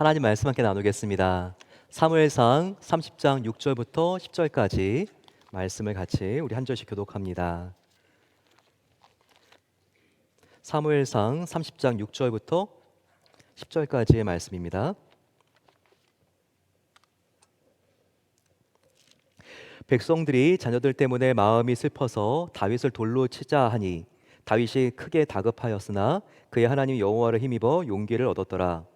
하나님 말씀 함께 나누겠습니다. 사무엘상 30장 6절부터 10절까지 말씀을 같이 우리 한 절씩 교독합니다. 사무엘상 30장 6절부터 10절까지의 말씀입니다. 백성들이 자녀들 때문에 마음이 슬퍼서 다윗을 돌로 치자 하니 다윗이 크게 다급하였으나 그의 하나님 여호와를 힘입어 용기를 얻었더라.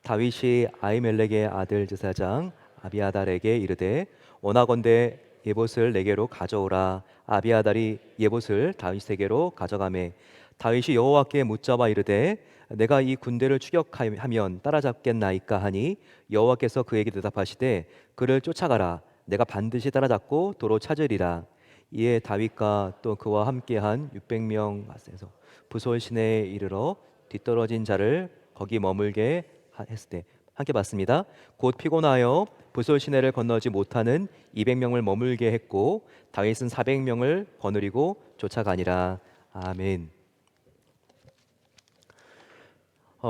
다윗이 아히멜렉의 아들 제사장 아비아달에게 이르되 원하건대 예봇을 내게로 가져오라. 아비아달이 예봇을 다윗에게로 가져가매 다윗이 여호와께 묻자와 이르되 내가 이 군대를 추격하면 따라잡겠나이까 하니 여호와께서 그에게 대답하시되 그를 쫓아가라. 내가 반드시 따라잡고 도로 찾으리라. 이에 다윗과 또 그와 함께한 600명 부솔 시내에 이르러 뒤떨어진 자를 거기 머물게 했을 때 함께 봤습니다. 곧 피곤하여 부솔 시내를 건너지 못하는 200명을 머물게 했고 다윗은 400명을 거느리고 쫓아가니라. 아멘.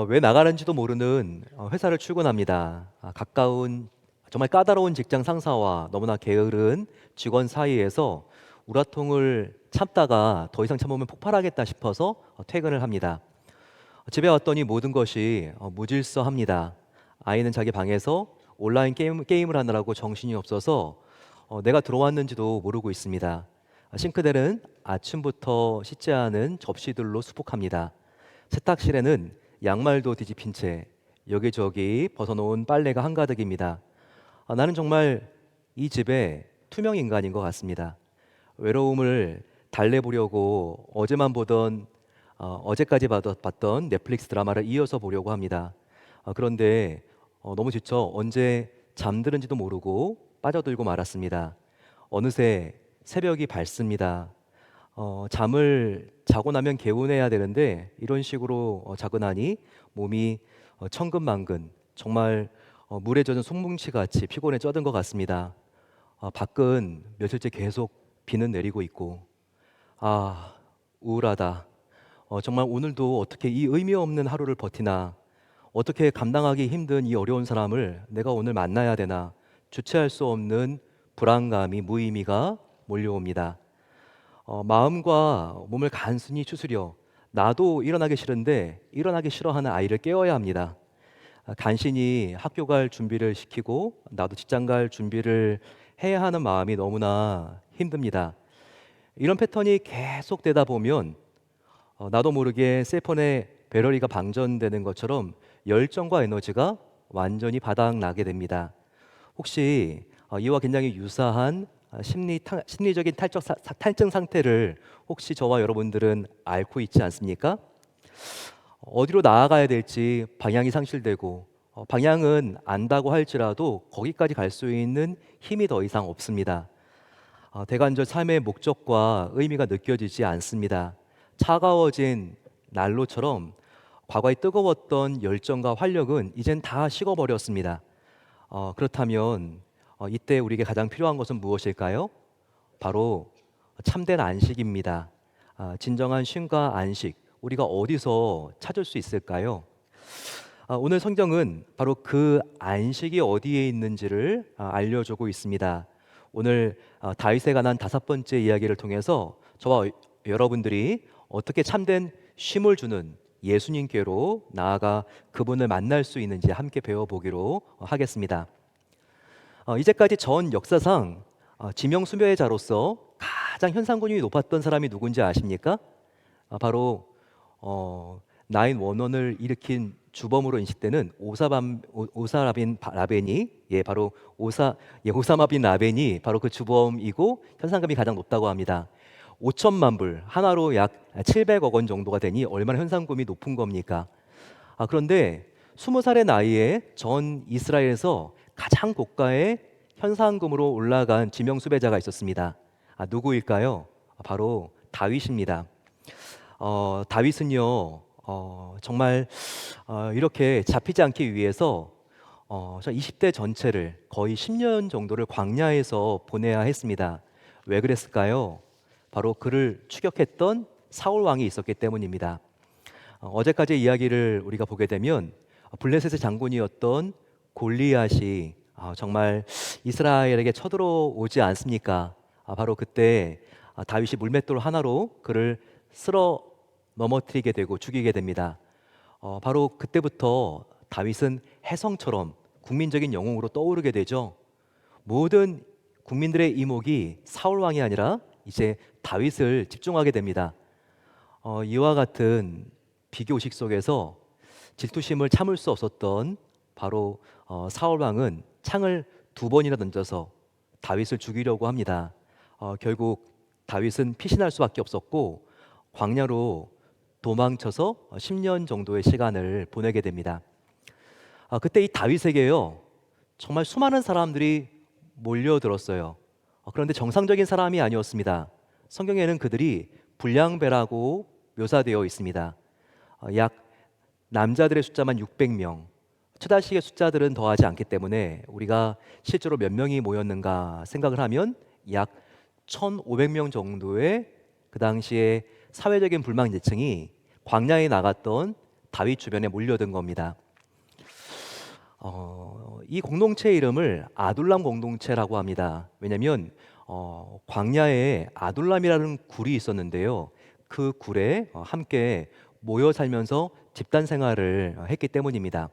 왜 나가는지도 모르는 회사를 출근합니다. 가까운 정말 까다로운 직장 상사와 너무나 게으른 직원 사이에서 우라통을 참다가 더 이상 참으면 폭발하겠다 싶어서 퇴근을 합니다. 집에 왔더니 모든 것이 무질서합니다. 아이는 자기 방에서 온라인 게임을 하느라고 정신이 없어서 내가 들어왔는지도 모르고 있습니다. 싱크대는 아침부터 씻지 않은 접시들로 수북합니다. 세탁실에는 양말도 뒤집힌 채 여기저기 벗어놓은 빨래가 한가득입니다. 나는 정말 이 집의 투명 인간인 것 같습니다. 외로움을 달래보려고 어제까지 봤던 넷플릭스 드라마를 이어서 보려고 합니다. 그런데 너무 지쳐 언제 잠드는지도 모르고 빠져들고 말았습니다. 어느새 새벽이 밝습니다. 잠을 자고 나면 개운해야 되는데 이런 식으로 자고 나니 몸이 천근만근 정말 물에 젖은 송뭉치 같이 피곤에 쩌든 것 같습니다. 밖은 며칠째 계속 비는 내리고 있고 우울하다. 정말 오늘도 어떻게 이 의미 없는 하루를 버티나, 어떻게 감당하기 힘든 이 어려운 사람을 내가 오늘 만나야 되나, 주체할 수 없는 불안감이 무의미가 몰려옵니다. 마음과 몸을 간신히 추스려 나도 일어나기 싫은데 일어나기 싫어하는 아이를 깨워야 합니다. 간신히 학교 갈 준비를 시키고 나도 직장 갈 준비를 해야 하는 마음이 너무나 힘듭니다. 이런 패턴이 계속되다 보면 나도 모르게 셀폰의 배터리가 방전되는 것처럼 열정과 에너지가 완전히 바닥나게 됩니다. 혹시 이와 굉장히 유사한 심리적인 탈증 상태를 혹시 저와 여러분들은 앓고 있지 않습니까? 어디로 나아가야 될지 방향이 상실되고 방향은 안다고 할지라도 거기까지 갈 수 있는 힘이 더 이상 없습니다. 대관절 삶의 목적과 의미가 느껴지지 않습니다. 차가워진 난로처럼 과거에 뜨거웠던 열정과 활력은 이젠 다 식어버렸습니다. 그렇다면 이때 우리에게 가장 필요한 것은 무엇일까요? 바로 참된 안식입니다. 진정한 쉼과 안식, 우리가 어디서 찾을 수 있을까요? 오늘 성경은 바로 그 안식이 어디에 있는지를 알려주고 있습니다. 오늘 다윗에 관한 5번째 이야기를 통해서 저와 여러분들이 어떻게 참된 쉼을 주는 예수님께로 나아가 그분을 만날 수 있는지 함께 배워보기로 하겠습니다. 이제까지 전 역사상 지명 수배자로서 가장 현상금이 높았던 사람이 누군지 아십니까? 바로 911을 일으킨 주범으로 인식되는 오사마빈 라벤이 오사마 빈 라벤이 바로 그 주범이고 현상금이 가장 높다고 합니다. 5천만 불, 하나로 약 700억 원 정도가 되니 얼마나 현상금이 높은 겁니까? 그런데 20살의 나이에 전 이스라엘에서 가장 고가의 현상금으로 올라간 지명 수배자가 있었습니다. 누구일까요? 바로 다윗입니다. 다윗은요 정말 이렇게 잡히지 않기 위해서 20대 전체를 거의 10년 정도를 광야에서 보내야 했습니다. 왜 그랬을까요? 바로 그를 추격했던 사울 왕이 있었기 때문입니다. 어제까지 이야기를 우리가 보게 되면 블레셋의 장군이었던 골리앗이 정말 이스라엘에게 쳐들어오지 않습니까? 바로 그때 다윗이 물맷돌 하나로 그를 쓸어 넘어뜨리게 되고 죽이게 됩니다. 바로 그때부터 다윗은 혜성처럼 국민적인 영웅으로 떠오르게 되죠. 모든 국민들의 이목이 사울 왕이 아니라 이제 다윗을 집중하게 됩니다. 이와 같은 비교식 속에서 질투심을 참을 수 없었던 바로 사울 왕은 창을 두 번이나 던져서 다윗을 죽이려고 합니다. 결국 다윗은 피신할 수밖에 없었고 광야로 도망쳐서 10년 정도의 시간을 보내게 됩니다. 그때 이 다윗에게요 정말 수많은 사람들이 몰려들었어요. 그런데 정상적인 사람이 아니었습니다. 성경에는 그들이 불량배라고 묘사되어 있습니다. 약 남자들의 숫자만 600명, 처자식의 숫자들은 더하지 않기 때문에 우리가 실제로 몇 명이 모였는가 생각을 하면 약 1,500명 정도의 그 당시에 사회적인 불망계층이 광야에 나갔던 다윗 주변에 몰려든 겁니다. 이 공동체 이름을 아둘람 공동체라고 합니다. 왜냐하면 광야에 아둘람이라는 굴이 있었는데요. 그 굴에 함께 모여 살면서 집단 생활을 했기 때문입니다.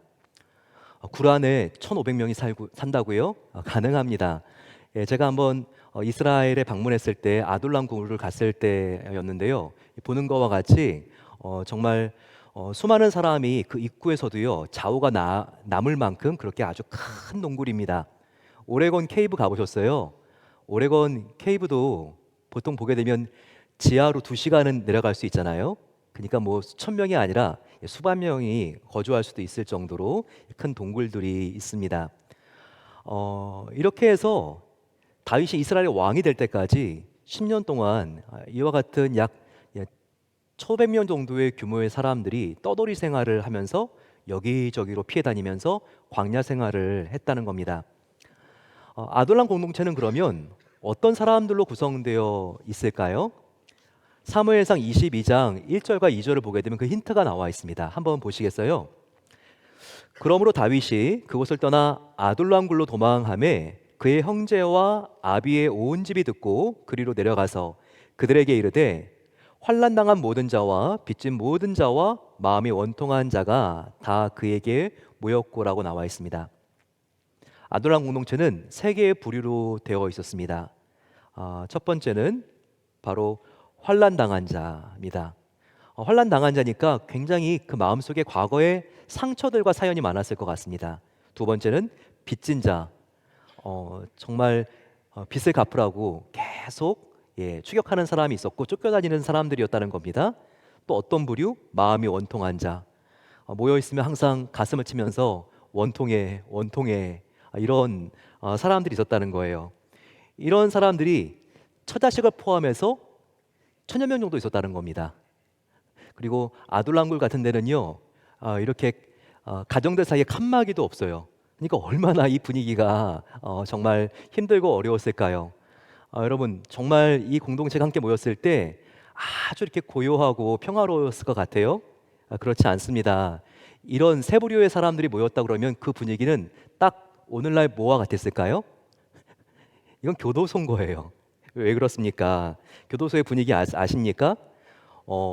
굴 안에 1,500명이 산다고요? 가능합니다. 제가 한번 이스라엘에 방문했을 때 아둘람 굴을 갔을 때였는데요. 보는 것과 같이 정말 수많은 사람이 그 입구에서도요 좌우가 남을 만큼 그렇게 아주 큰 동굴입니다. 오레곤 케이브 가보셨어요? 오레곤 케이브도 보통 보게 되면 지하로 2시간은 내려갈 수 있잖아요. 그러니까 뭐 수천 명이 아니라 수만 명이 거주할 수도 있을 정도로 큰 동굴들이 있습니다. 이렇게 해서 다윗이 이스라엘의 왕이 될 때까지 10년 동안 이와 같은 약 1,500명 정도의 규모의 사람들이 떠돌이 생활을 하면서 여기저기로 피해 다니면서 광야 생활을 했다는 겁니다. 아둘람 공동체는 그러면 어떤 사람들로 구성되어 있을까요? 사무엘상 22장 1절과 2절을 보게 되면 그 힌트가 나와 있습니다. 한번 보시겠어요? 그러므로 다윗이 그곳을 떠나 아둘람 굴로 도망하매 그의 형제와 아비의 온 집이 듣고 그리로 내려가서 그들에게 이르되 환난 당한 모든 자와 빚진 모든 자와 마음이 원통한 자가 다 그에게 모였고라고 나와 있습니다. 아둘람 공동체는 세 개의 부류로 되어 있었습니다. 첫 번째는 바로 환난 당한 자입니다. 환난 당한 자니까 굉장히 그 마음속에 과거의 상처들과 사연이 많았을 것 같습니다. 두 번째는 빚진 자, 정말 빚을 갚으라고 계속 추격하는 사람이 있었고 쫓겨다니는 사람들이었다는 겁니다. 또 어떤 부류? 마음이 원통한 자, 모여 있으면 항상 가슴을 치면서 원통해, 원통해 이런 사람들이 있었다는 거예요. 이런 사람들이 처자식을 포함해서 1,000여 명 정도 있었다는 겁니다. 그리고 아둘람굴 같은 데는요 이렇게 가정들 사이에 칸막이도 없어요. 그러니까 얼마나 이 분위기가 정말 힘들고 어려웠을까요? 여러분 정말 이 공동체가 함께 모였을 때 아주 이렇게 고요하고 평화로웠을 것 같아요. 그렇지 않습니다. 이런 세 부류의 사람들이 모였다 그러면 그 분위기는 딱 오늘날 뭐와 같았을까요? 이건 교도소인 거예요. 왜 그렇습니까? 교도소의 분위기 아십니까?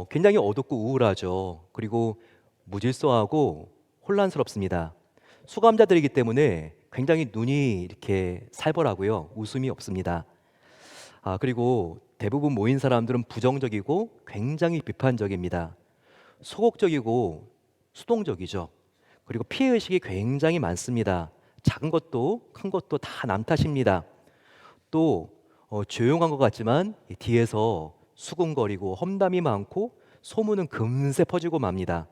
굉장히 어둡고 우울하죠. 그리고 무질서하고 혼란스럽습니다. 수감자들이기 때문에 굉장히 눈이 이렇게 살벌하고요. 웃음이 없습니다. 그리고 대부분 모인 사람들은 부정적이고 굉장히 비판적입니다. 소극적이고 수동적이죠. 그리고 피해의식이 굉장히 많습니다. 작은 것도 큰 것도 다 남 탓입니다. 또 조용한 것 같지만 뒤에서 수군거리고 험담이 많고 소문은 금세 퍼지고 맙니다.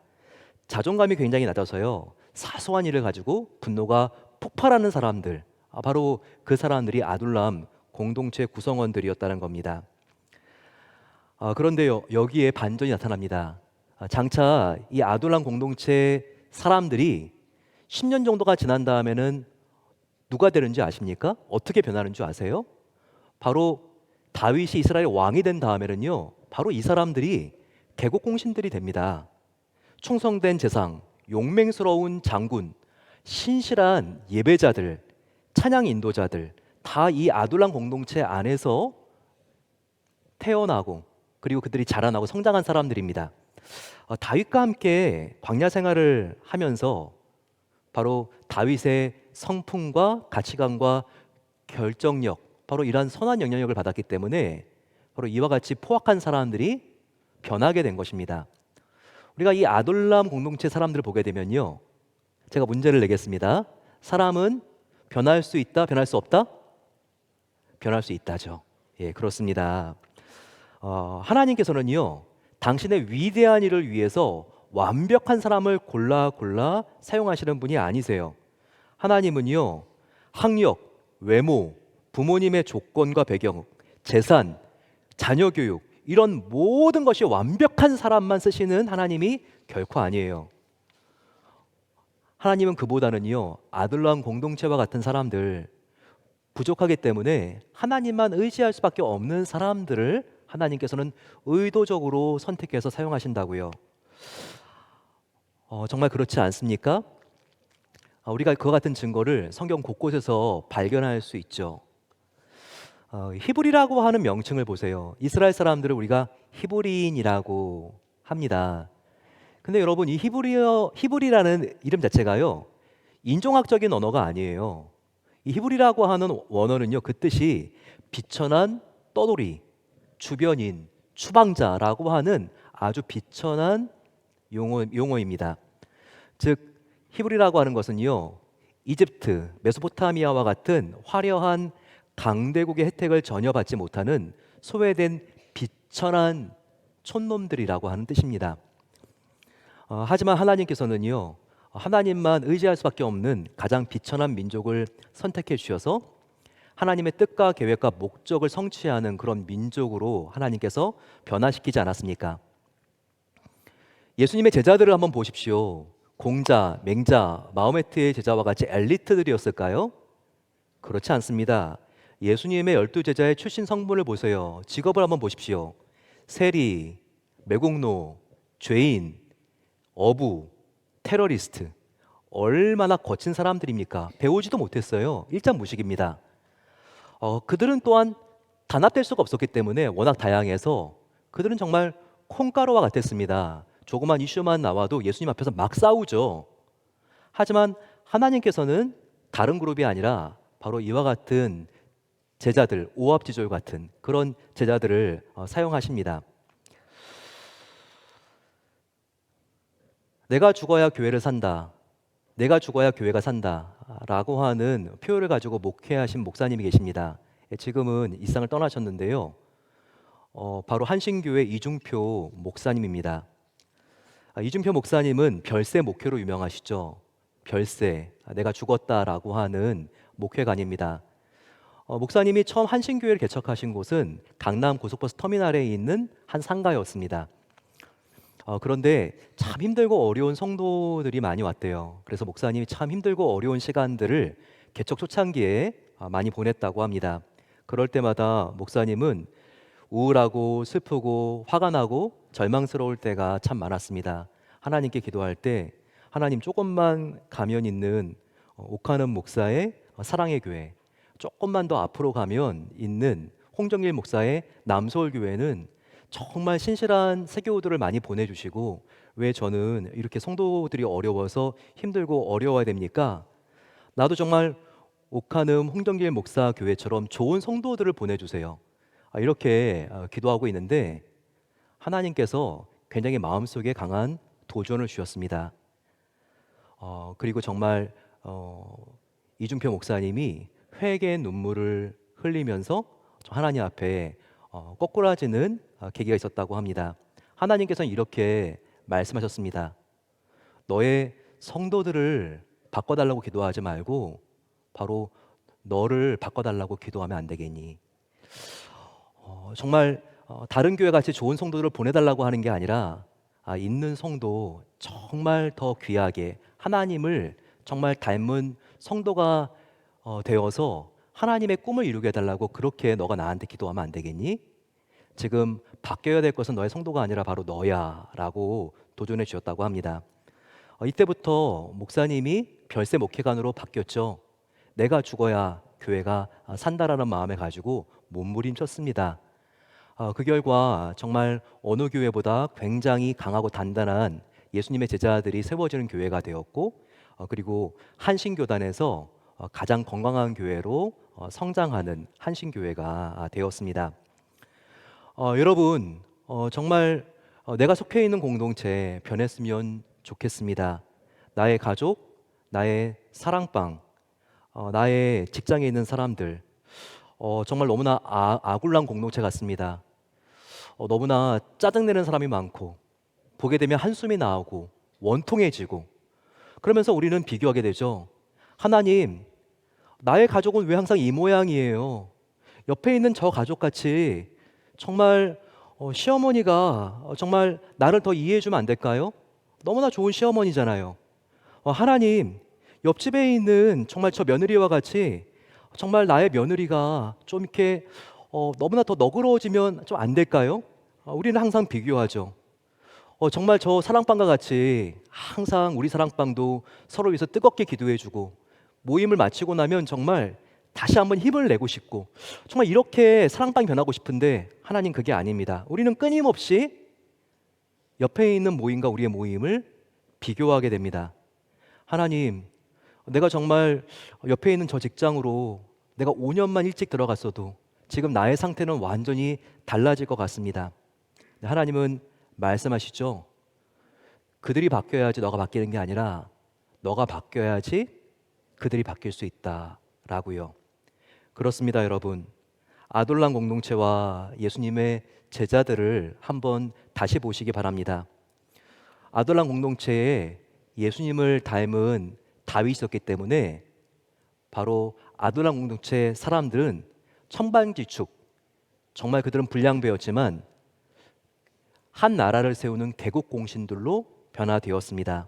자존감이 굉장히 낮아서요. 사소한 일을 가지고 분노가 폭발하는 사람들, 바로 그 사람들이 아둘람 공동체 구성원들이었다는 겁니다. 그런데 여기에 반전이 나타납니다. 장차 이 아둘람 공동체 사람들이 10년 정도가 지난 다음에는 누가 되는지 아십니까? 어떻게 변하는 줄 아세요? 바로 다윗이 이스라엘 왕이 된 다음에는요 바로 이 사람들이 개국공신들이 됩니다. 충성된 재상, 용맹스러운 장군, 신실한 예배자들, 찬양 인도자들 다 이 아둘람 공동체 안에서 태어나고 그리고 그들이 자라나고 성장한 사람들입니다. 다윗과 함께 광야 생활을 하면서 바로 다윗의 성품과 가치관과 결정력, 바로 이러한 선한 영향력을 받았기 때문에 바로 이와 같이 포악한 사람들이 변하게 된 것입니다. 우리가 이 아둘람 공동체 사람들을 보게 되면요, 제가 문제를 내겠습니다. 사람은 변할 수 있다, 변할 수 없다? 변할 수 있다죠. 예, 그렇습니다. 하나님께서는요, 당신의 위대한 일을 위해서 완벽한 사람을 골라 사용하시는 분이 아니세요. 하나님은요, 학력, 외모, 부모님의 조건과 배경, 재산, 자녀 교육, 이런 모든 것이 완벽한 사람만 쓰시는 하나님이 결코 아니에요. 하나님은 그보다는요, 아둘람 공동체와 같은 사람들, 부족하기 때문에 하나님만 의지할 수밖에 없는 사람들을 하나님께서는 의도적으로 선택해서 사용하신다고요. 정말 그렇지 않습니까? 우리가 그와 같은 증거를 성경 곳곳에서 발견할 수 있죠. 히브리라고 하는 명칭을 보세요. 이스라엘 사람들을 우리가 히브리인이라고 합니다. 근데 여러분, 이 히브리라는 이름 자체가요, 인종학적인 언어가 아니에요. 이 히브리라고 하는 원어는요, 그 뜻이 비천한 떠돌이, 주변인, 추방자라고 하는 아주 비천한 용어입니다. 즉, 히브리라고 하는 것은요, 이집트, 메소포타미아와 같은 화려한 강대국의 혜택을 전혀 받지 못하는 소외된 비천한 촌놈들이라고 하는 뜻입니다. 하지만 하나님께서는요, 하나님만 의지할 수밖에 없는 가장 비천한 민족을 선택해 주셔서 하나님의 뜻과 계획과 목적을 성취하는 그런 민족으로 하나님께서 변화시키지 않았습니까? 예수님의 제자들을 한번 보십시오. 공자, 맹자, 마호메트의 제자와 같이 엘리트들이었을까요? 그렇지 않습니다. 예수님의 12제자의 출신 성분을 보세요. 직업을 한번 보십시오. 세리, 매국노, 죄인, 어부, 테러리스트. 얼마나 거친 사람들입니까? 배우지도 못했어요. 일장무식입니다. 그들은 또한 단합될 수가 없었기 때문에 워낙 다양해서 그들은 정말 콩가루와 같았습니다. 조그만 이슈만 나와도 예수님 앞에서 막 싸우죠. 하지만 하나님께서는 다른 그룹이 아니라 바로 이와 같은 제자들, 오합지졸 같은 그런 제자들을 사용하십니다. 내가 죽어야 교회를 산다, 내가 죽어야 교회가 산다 라고 하는 표현을 가지고 목회하신 목사님이 계십니다. 지금은 이 세상을 떠나셨는데요, 바로 한신교회 이중표 목사님입니다. 이중표 목사님은 별세 목회로 유명하시죠. 별세, 내가 죽었다라고 하는 목회관입니다. 목사님이 처음 한신교회를 개척하신 곳은 강남 고속버스 터미널에 있는 한 상가였습니다. 그런데 참 힘들고 어려운 성도들이 많이 왔대요. 그래서 목사님이 참 힘들고 어려운 시간들을 개척 초창기에 많이 보냈다고 합니다. 그럴 때마다 목사님은 우울하고 슬프고 화가 나고 절망스러울 때가 참 많았습니다. 하나님께 기도할 때 하나님, 조금만 가면 있는 옥하는 목사의 사랑의 교회, 조금만 더 앞으로 가면 있는 홍정일 목사의 남서울교회는 정말 신실한 세교우들을 많이 보내주시고 왜 저는 이렇게 성도들이 어려워서 힘들고 어려워야 됩니까? 나도 정말 옥하는 홍정길 목사 교회처럼 좋은 성도들을 보내주세요. 이렇게 기도하고 있는데 하나님께서 굉장히 마음속에 강한 도전을 주셨습니다. 그리고 정말 이중표 목사님이 회개의 눈물을 흘리면서 하나님 앞에 꼬꾸라지는 계기가 있었다고 합니다. 하나님께서는 이렇게 말씀하셨습니다. 너의 성도들을 바꿔달라고 기도하지 말고 바로 너를 바꿔달라고 기도하면 안 되겠니? 정말 다른 교회 같이 좋은 성도들을 보내달라고 하는 게 아니라 있는 성도 정말 더 귀하게 하나님을 정말 닮은 성도가 되어서 하나님의 꿈을 이루게 해달라고 그렇게 너가 나한테 기도하면 안 되겠니? 지금 바뀌어야 될 것은 너의 성도가 아니라 바로 너야 라고 도전해 주셨다고 합니다. 이때부터 목사님이 별세 목회관으로 바뀌었죠. 내가 죽어야 교회가 산다라는 마음을 가지고 몸부림쳤습니다. 그 결과 정말 어느 교회보다 굉장히 강하고 단단한 예수님의 제자들이 세워지는 교회가 되었고, 그리고 한신교단에서 가장 건강한 교회로 성장하는 한신교회가 되었습니다. 여러분, 정말 내가 속해 있는 공동체 변했으면 좋겠습니다. 나의 가족, 나의 사랑방, 나의 직장에 있는 사람들, 정말 너무나 아굴란 공동체 같습니다. 너무나 짜증내는 사람이 많고, 보게 되면 한숨이 나오고 원통해지고, 그러면서 우리는 비교하게 되죠. 하나님, 나의 가족은 왜 항상 이 모양이에요? 옆에 있는 저 가족같이 정말 시어머니가 정말 나를 더 이해해 주면 안 될까요? 너무나 좋은 시어머니잖아요. 하나님, 옆집에 있는 정말 저 며느리와 같이 정말 나의 며느리가 좀 이렇게 너무나 더 너그러워지면 좀 안 될까요? 우리는 항상 비교하죠. 정말 저 사랑방과 같이 항상 우리 사랑방도 서로 위해서 뜨겁게 기도해주고, 모임을 마치고 나면 정말 다시 한번 힘을 내고 싶고, 정말 이렇게 사랑방이 변하고 싶은데 하나님, 그게 아닙니다. 우리는 끊임없이 옆에 있는 모임과 우리의 모임을 비교하게 됩니다. 하나님, 내가 정말 옆에 있는 저 직장으로 내가 5년만 일찍 들어갔어도 지금 나의 상태는 완전히 달라질 것 같습니다. 하나님은 말씀하시죠. 그들이 바뀌어야지 너가 바뀌는 게 아니라 너가 바뀌어야지 그들이 바뀔 수 있다라고요. 그렇습니다, 여러분. 아둘람 공동체와 예수님의 제자들을 한번 다시 보시기 바랍니다. 아둘람 공동체에 예수님을 닮은 다윗이 있었기 때문에 바로 아둘람 공동체 사람들은 천방지축, 정말 그들은 불량배였지만 한 나라를 세우는 개국 공신들로 변화되었습니다.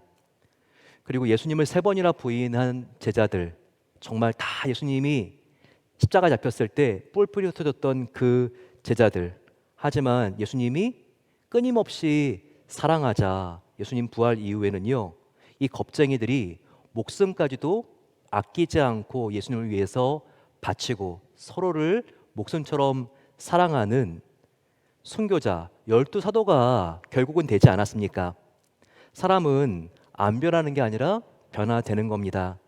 그리고 예수님을 3번이나 부인한 제자들, 정말 다 예수님이 십자가 잡혔을 때 뿔뿔이 흩어졌던 그 제자들, 하지만 예수님이 끊임없이 사랑하자 예수님 부활 이후에는요, 이 겁쟁이들이 목숨까지도 아끼지 않고 예수님을 위해서 바치고 서로를 목숨처럼 사랑하는 순교자 12사도가 결국은 되지 않았습니까? 사람은 안 변하는 게 아니라 변화되는 겁니다.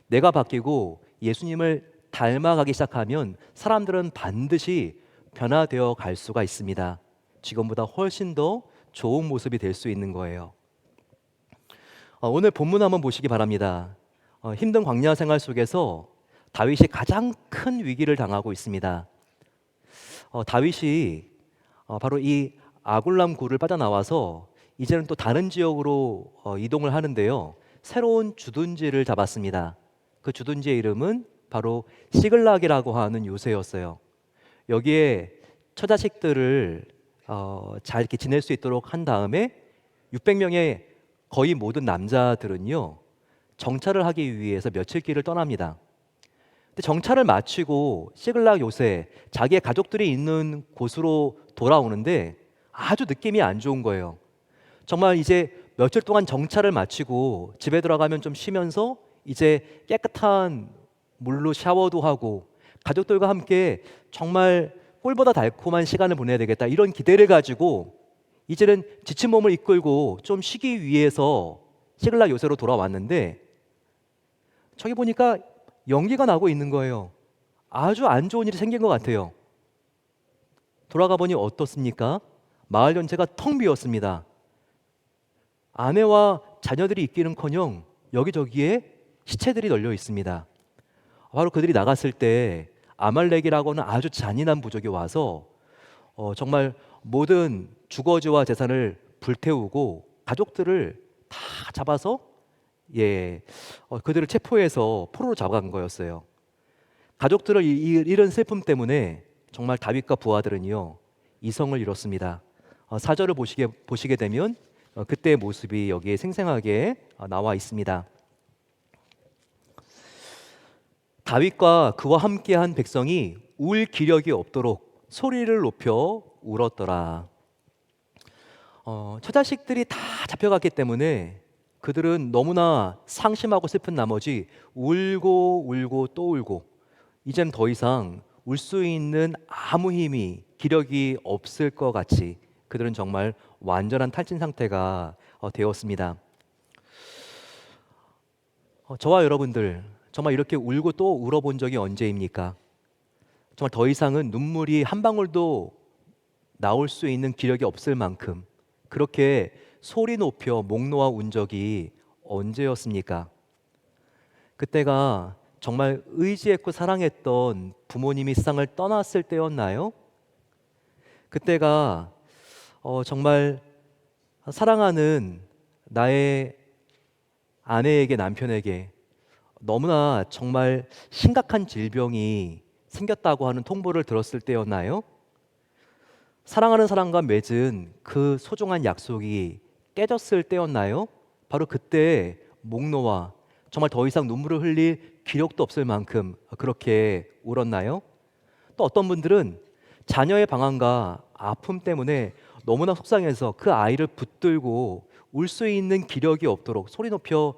내가 바뀌고 예수님을 닮아가기 시작하면 사람들은 반드시 변화되어 갈 수가 있습니다. 지금보다 훨씬 더 좋은 모습이 될 수 있는 거예요. 오늘 본문 한번 보시기 바랍니다. 힘든 광야 생활 속에서 다윗이 가장 큰 위기를 당하고 있습니다. 다윗이 바로 이 아굴람 굴을 빠져나와서 이제는 또 다른 지역으로 이동을 하는데요, 새로운 주둔지를 잡았습니다. 그 주둔지의 이름은 바로 시글락이라고 하는 요새였어요. 여기에 처자식들을 잘 이렇게 지낼 수 있도록 한 다음에 600명의 거의 모든 남자들은요, 정찰을 하기 위해서 며칠 길을 떠납니다. 근데 정찰을 마치고 시글락 요새 자기의 가족들이 있는 곳으로 돌아오는데 아주 느낌이 안 좋은 거예요. 정말 이제 며칠 동안 정찰을 마치고 집에 들어가면 좀 쉬면서 이제 깨끗한 물로 샤워도 하고 가족들과 함께 정말 꿀보다 달콤한 시간을 보내야 되겠다, 이런 기대를 가지고 이제는 지친 몸을 이끌고 좀 쉬기 위해서 시글락 요새로 돌아왔는데, 저기 보니까 연기가 나고 있는 거예요. 아주 안 좋은 일이 생긴 것 같아요. 돌아가 보니 어떻습니까? 마을 전체가 텅 비었습니다. 아내와 자녀들이 있기는커녕 여기저기에 시체들이 널려 있습니다. 바로 그들이 나갔을 때 아말렉이라고는 아주 잔인한 부족이 와서 정말 모든 주거지와 재산을 불태우고 가족들을 다 잡아서 그들을 체포해서 포로로 잡아간 거였어요. 가족들을 잃은 슬픔 때문에 정말 다윗과 부하들은요, 이성을 잃었습니다. 4절을 보시게 되면 그때의 모습이 여기에 생생하게 나와 있습니다. 다윗과 그와 함께한 백성이 울 기력이 없도록 소리를 높여 울었더라. 처자식들이 다 잡혀갔기 때문에 그들은 너무나 상심하고 슬픈 나머지 울고 울고 또 울고 이젠 더 이상 울 수 있는 아무 힘이 기력이 없을 것 같이 그들은 정말 완전한 탈진 상태가 되었습니다. 저와 여러분들 정말 이렇게 울고 또 울어본 적이 언제입니까? 정말 더 이상은 눈물이 한 방울도 나올 수 있는 기력이 없을 만큼 그렇게 소리 높여 목 놓아 운 적이 언제였습니까? 그때가 정말 의지했고 사랑했던 부모님이 세상을 떠났을 때였나요? 그때가 정말 사랑하는 나의 아내에게 남편에게 너무나 정말 심각한 질병이 생겼다고 하는 통보를 들었을 때였나요? 사랑하는 사람과 맺은 그 소중한 약속이 깨졌을 때였나요? 바로 그때 목 놓아 정말 더 이상 눈물을 흘릴 기력도 없을 만큼 그렇게 울었나요? 또 어떤 분들은 자녀의 방황과 아픔 때문에 너무나 속상해서 그 아이를 붙들고 울 수 있는 기력이 없도록 소리 높여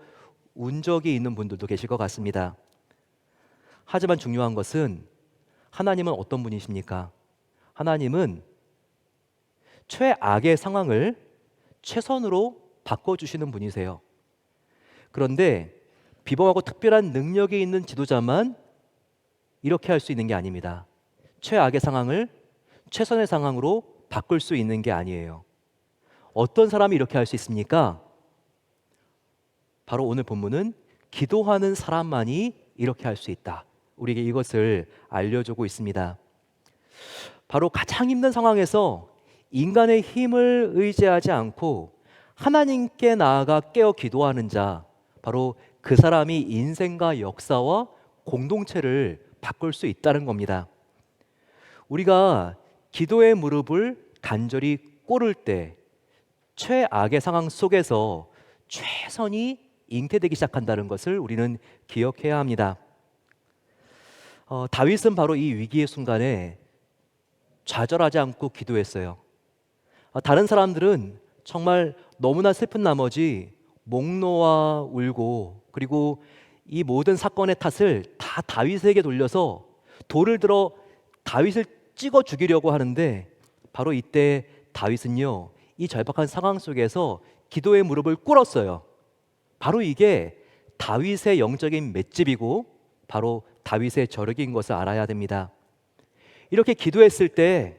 운 적이 있는 분들도 계실 것 같습니다. 하지만 중요한 것은 하나님은 어떤 분이십니까? 하나님은 최악의 상황을 최선으로 바꿔주시는 분이세요. 그런데 비범하고 특별한 능력이 있는 지도자만 이렇게 할 수 있는 게 아닙니다. 최악의 상황을 최선의 상황으로 바꿀 수 있는 게 아니에요. 어떤 사람이 이렇게 할 수 있습니까? 바로 오늘 본문은 기도하는 사람만이 이렇게 할 수 있다. 우리에게 이것을 알려주고 있습니다. 바로 가장 힘든 상황에서 인간의 힘을 의지하지 않고 하나님께 나아가 깨어 기도하는 자, 바로 그 사람이 인생과 역사와 공동체를 바꿀 수 있다는 겁니다. 우리가 기도의 무릎을 간절히 꿇을 때 최악의 상황 속에서 최선이 잉태되기 시작한다는 것을 우리는 기억해야 합니다. 다윗은 바로 이 위기의 순간에 좌절하지 않고 기도했어요. 다른 사람들은 정말 너무나 슬픈 나머지 목 놓아 울고 그리고 이 모든 사건의 탓을 다 다윗에게 돌려서 돌을 들어 다윗을 찍어 죽이려고 하는데 바로 이때 다윗은요 이 절박한 상황 속에서 기도의 무릎을 꿇었어요. 바로 이게 다윗의 영적인 맷집이고 바로 다윗의 저력인 것을 알아야 됩니다. 이렇게 기도했을 때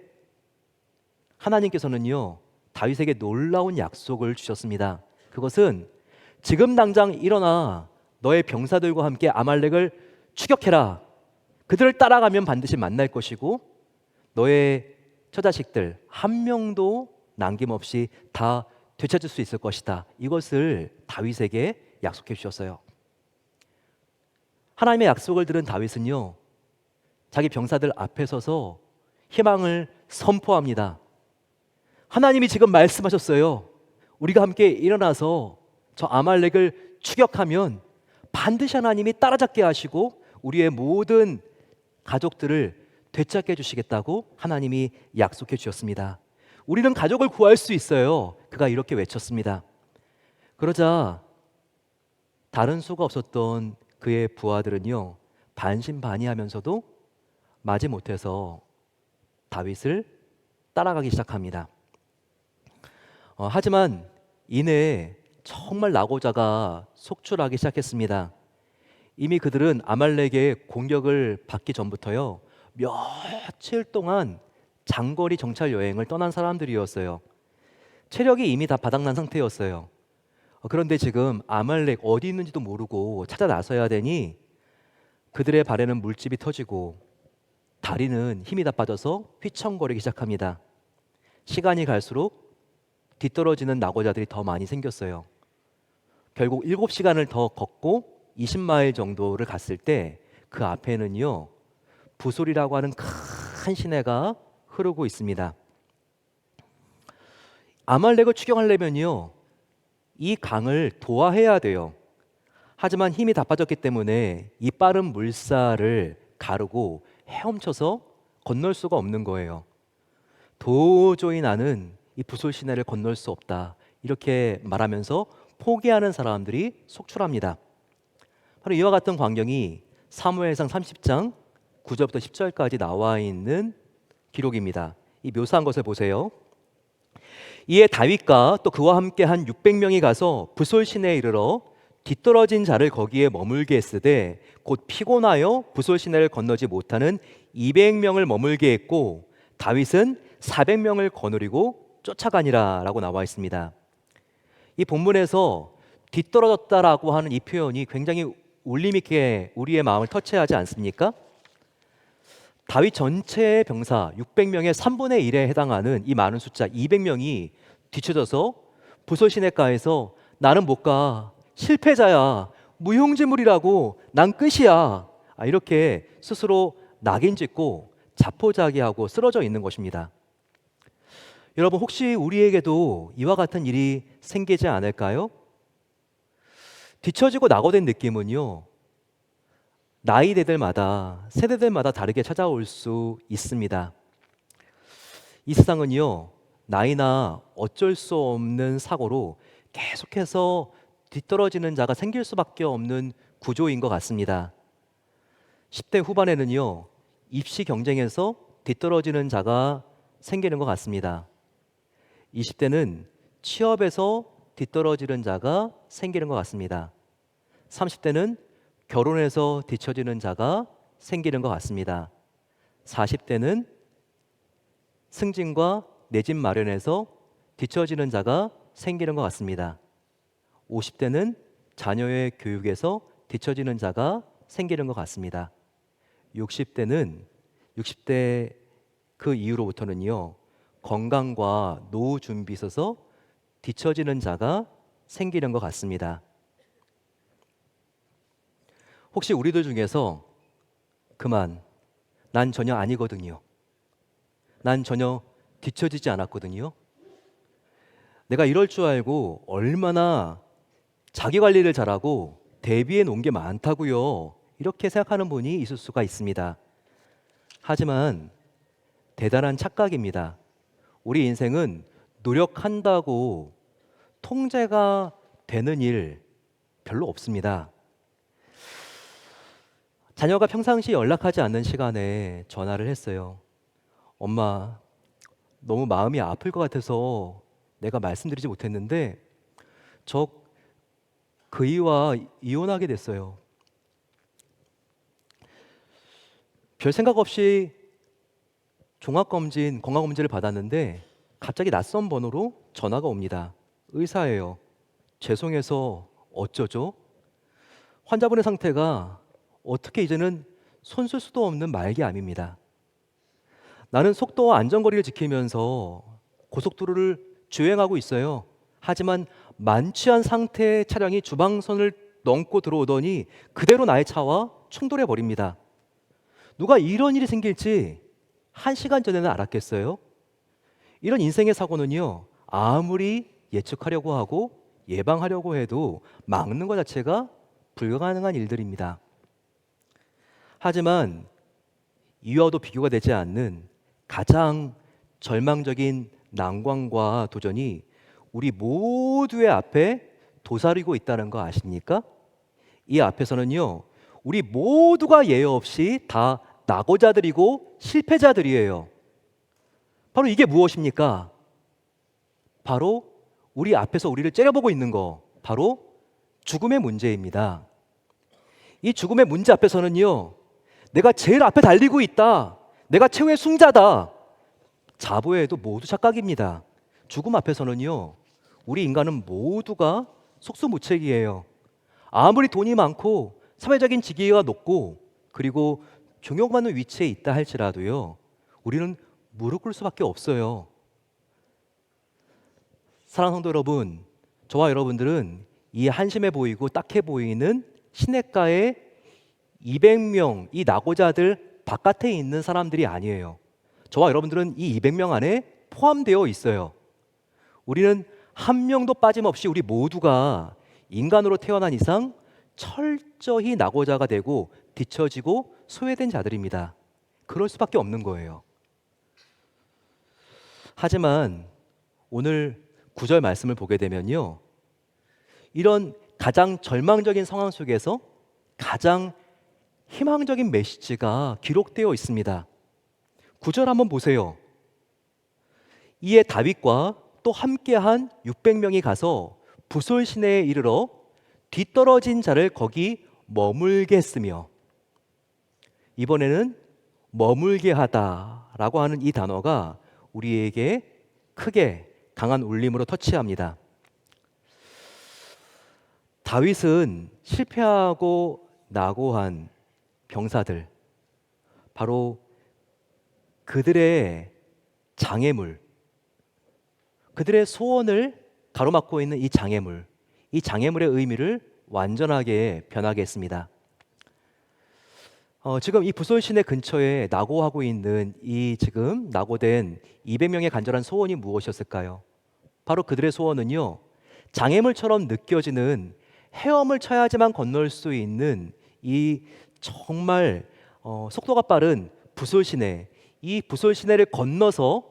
하나님께서는요 다윗에게 놀라운 약속을 주셨습니다. 그것은 지금 당장 일어나 너의 병사들과 함께 아말렉을 추격해라. 그들을 따라가면 반드시 만날 것이고 너의 처자식들 한 명도 남김없이 다 되찾을 수 있을 것이다. 이것을 다윗에게 약속해 주셨어요. 하나님의 약속을 들은 다윗은요 자기 병사들 앞에 서서 희망을 선포합니다. 하나님이 지금 말씀하셨어요. 우리가 함께 일어나서 저 아말렉을 추격하면 반드시 하나님이 따라잡게 하시고 우리의 모든 가족들을 되찾게 해주시겠다고 하나님이 약속해 주셨습니다. 우리는 가족을 구할 수 있어요. 그가 이렇게 외쳤습니다. 그러자 다른 수가 없었던 그의 부하들은요 반신반의하면서도 마지못해서 다윗을 따라가기 시작합니다. 하지만 이내 정말 낙오자가 속출하기 시작했습니다. 이미 그들은 아말렉의 공격을 받기 전부터요 며칠 동안 장거리 정찰 여행을 떠난 사람들이었어요. 체력이 이미 다 바닥난 상태였어요. 그런데 지금 아말렉 어디 있는지도 모르고 찾아 나서야 되니 그들의 발에는 물집이 터지고 다리는 힘이 다 빠져서 휘청거리기 시작합니다. 시간이 갈수록 뒤떨어지는 낙오자들이 더 많이 생겼어요. 결국 7시간을 더 걷고 20마일 정도를 갔을 때 그 앞에는요 부솔이라고 하는 큰 시내가 흐르고 있습니다. 아말렉을 추격하려면요 이 강을 도하해야 돼요. 하지만 힘이 다 빠졌기 때문에 이 빠른 물살을 가르고 헤엄쳐서 건널 수가 없는 거예요. 도저히 나는 이 부솔 시내를 건널 수 없다 이렇게 말하면서 포기하는 사람들이 속출합니다. 바로 이와 같은 광경이 사무엘상 30장 9절부터 10절까지 나와 있는 기록입니다. 이 묘사한 것을 보세요. 이에 다윗과 또 그와 함께 한 600명이 가서 부솔 시내에 이르러 뒤떨어진 자를 거기에 머물게 했으되 곧 피곤하여 부솔 시내를 건너지 못하는 200명을 머물게 했고 다윗은 400명을 거느리고 쫓아가니라라고 나와 있습니다. 이 본문에서 뒤떨어졌다라고 하는 이 표현이 굉장히 울림 있게 우리의 마음을 터치하지 않습니까? 다윗 전체의 병사 600명의 3분의 1에 해당하는 이 많은 숫자 200명이 뒤쳐져서 부솔 시내가에서 나는 못 가, 실패자야, 무용지물이라고, 난 끝이야, 이렇게 스스로 낙인 찍고 자포자기하고 쓰러져 있는 것입니다. 여러분, 혹시 우리에게도 이와 같은 일이 생기지 않을까요? 뒤처지고 낙오된 느낌은요, 나이대들마다, 세대들마다 다르게 찾아올 수 있습니다. 이 세상은요, 나이나 어쩔 수 없는 사고로 계속해서 뒤떨어지는 자가 생길 수밖에 없는 구조인 것 같습니다. 10대 후반에는요, 입시 경쟁에서 뒤떨어지는 자가 생기는 것 같습니다. 20대는 취업에서 뒤떨어지는 자가 생기는 것 같습니다. 30대는 결혼해서 뒤처지는 자가 생기는 것 같습니다. 40대는 승진과 내 집 마련에서 뒤처지는 자가 생기는 것 같습니다. 50대는 자녀의 교육에서 뒤처지는 자가 생기는 것 같습니다. 60대 그 이후로부터는요, 건강과 노후 준비 있어서 뒤처지는 자가 생기는 것 같습니다. 혹시 우리들 중에서 그만, 난 전혀 아니거든요, 난 전혀 뒤처지지 않았거든요, 내가 이럴 줄 알고 얼마나 자기 관리를 잘하고 대비해 놓은 게 많다고요, 이렇게 생각하는 분이 있을 수가 있습니다. 하지만 대단한 착각입니다. 우리 인생은 노력한다고 통제가 되는 일 별로 없습니다. 자녀가 평상시 연락하지 않는 시간에 전화를 했어요. 엄마, 너무 마음이 아플 것 같아서 내가 말씀드리지 못했는데 저 그이와 이혼하게 됐어요. 별 생각 없이 종합검진, 건강검진을 받았는데 갑자기 낯선 번호로 전화가 옵니다. 의사예요. 죄송해서 어쩌죠? 환자분의 상태가 어떻게 이제는 손쓸 수도 없는 말기암입니다. 나는 속도와 안전거리를 지키면서 고속도로를 주행하고 있어요. 하지만 만취한 상태의 차량이 주방선을 넘고 들어오더니 그대로 나의 차와 충돌해 버립니다. 누가 이런 일이 생길지 1시간 전에는 알았겠어요? 이런 인생의 사고는요, 아무리 예측하려고 하고 예방하려고 해도 막는 것 자체가 불가능한 일들입니다. 하지만 이와도 비교가 되지 않는 가장 절망적인 난관과 도전이 우리 모두의 앞에 도사리고 있다는 거 아십니까? 이 앞에서는요, 우리 모두가 예외 없이 다 낙오자들이고 실패자들이에요. 바로 이게 무엇입니까? 바로 우리 앞에서 우리를 째려보고 있는 거, 바로 죽음의 문제입니다. 이 죽음의 문제 앞에서는요, 내가 제일 앞에 달리고 있다, 내가 최후의 승자다, 자보해도 모두 착각입니다. 죽음 앞에서는요, 우리 인간은 모두가 속수무책이에요. 아무리 돈이 많고 사회적인 지위가 높고 그리고 존경받는 위치에 있다 할지라도요, 우리는 무릎 꿇을 수밖에 없어요. 사랑하는 성도 여러분, 저와 여러분들은 이 한심해 보이고 딱해 보이는 시냇가의 200명 이 낙오자들 바깥에 있는 사람들이 아니에요. 저와 여러분들은 이 200명 안에 포함되어 있어요. 우리는 한 명도 빠짐없이 우리 모두가 인간으로 태어난 이상 철저히 낙오자가 되고 뒤처지고 소외된 자들입니다. 그럴 수밖에 없는 거예요. 하지만 오늘 9절 말씀을 보게 되면요, 이런 가장 절망적인 상황 속에서 가장 희망적인 메시지가 기록되어 있습니다. 9절 한번 보세요. 이에 다윗과 또 함께한 600명이 가서 부솔 시내에 이르러 뒤떨어진 자를 거기 머물게 했으며, 이번에는 머물게 하다라고 하는 이 단어가 우리에게 크게 강한 울림으로 터치합니다. 다윗은 실패하고 낙오한 병사들, 바로 그들의 장애물, 그들의 소원을 가로막고 있는 이 장애물의 의미를 완전하게 변하게 했습니다. 지금 이 부솔 시내 근처에 낙오하고 있는 이 지금 낙오된 200명의 간절한 소원이 무엇이었을까요? 바로 그들의 소원은요, 장애물처럼 느껴지는 헤엄을 쳐야지만 건널 수 있는 이 정말 속도가 빠른 부솔 시내, 이 부솔 시내를 건너서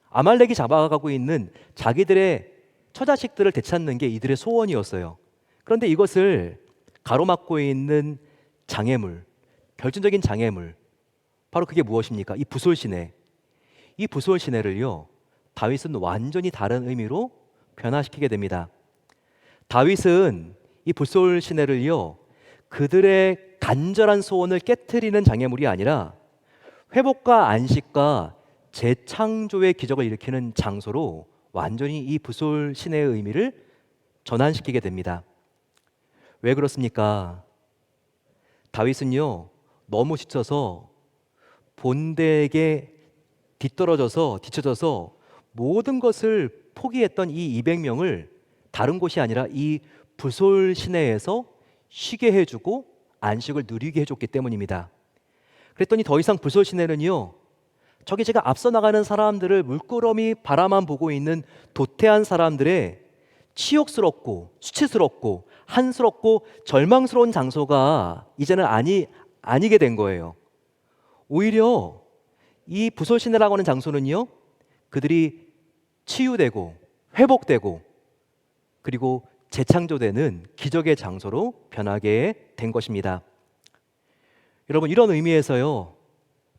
아말렉이 잡아가고 있는 자기들의 처자식들을 되찾는 게 이들의 소원이었어요. 그런데 이것을 가로막고 있는 장애물, 결정적인 장애물, 바로 그게 무엇입니까? 이 부솔 시내. 이 부솔 시내를요, 다윗은 완전히 다른 의미로 변화시키게 됩니다. 다윗은 이 부솔 시내를요, 그들의 간절한 소원을 깨트리는 장애물이 아니라 회복과 안식과 재창조의 기적을 일으키는 장소로 완전히 이 부솔 시내의 의미를 전환시키게 됩니다. 왜 그렇습니까? 다윗은요, 너무 지쳐서 본대에게 뒤처져서 모든 것을 포기했던 이 200명을 다른 곳이 아니라 이 부솔 시내에서 쉬게 해주고 안식을 누리게 해줬기 때문입니다. 그랬더니 더 이상 부솔 시내는요, 저기 제가 앞서 나가는 사람들을 물끄러미 바라만 보고 있는 도태한 사람들의 치욕스럽고 수치스럽고 한스럽고 절망스러운 장소가 이제는 아니게 된 거예요. 오히려 이 부솔 시내라고 하는 장소는요, 그들이 치유되고 회복되고 그리고 재창조되는 기적의 장소로 변하게 된 것입니다. 여러분, 이런 의미에서요,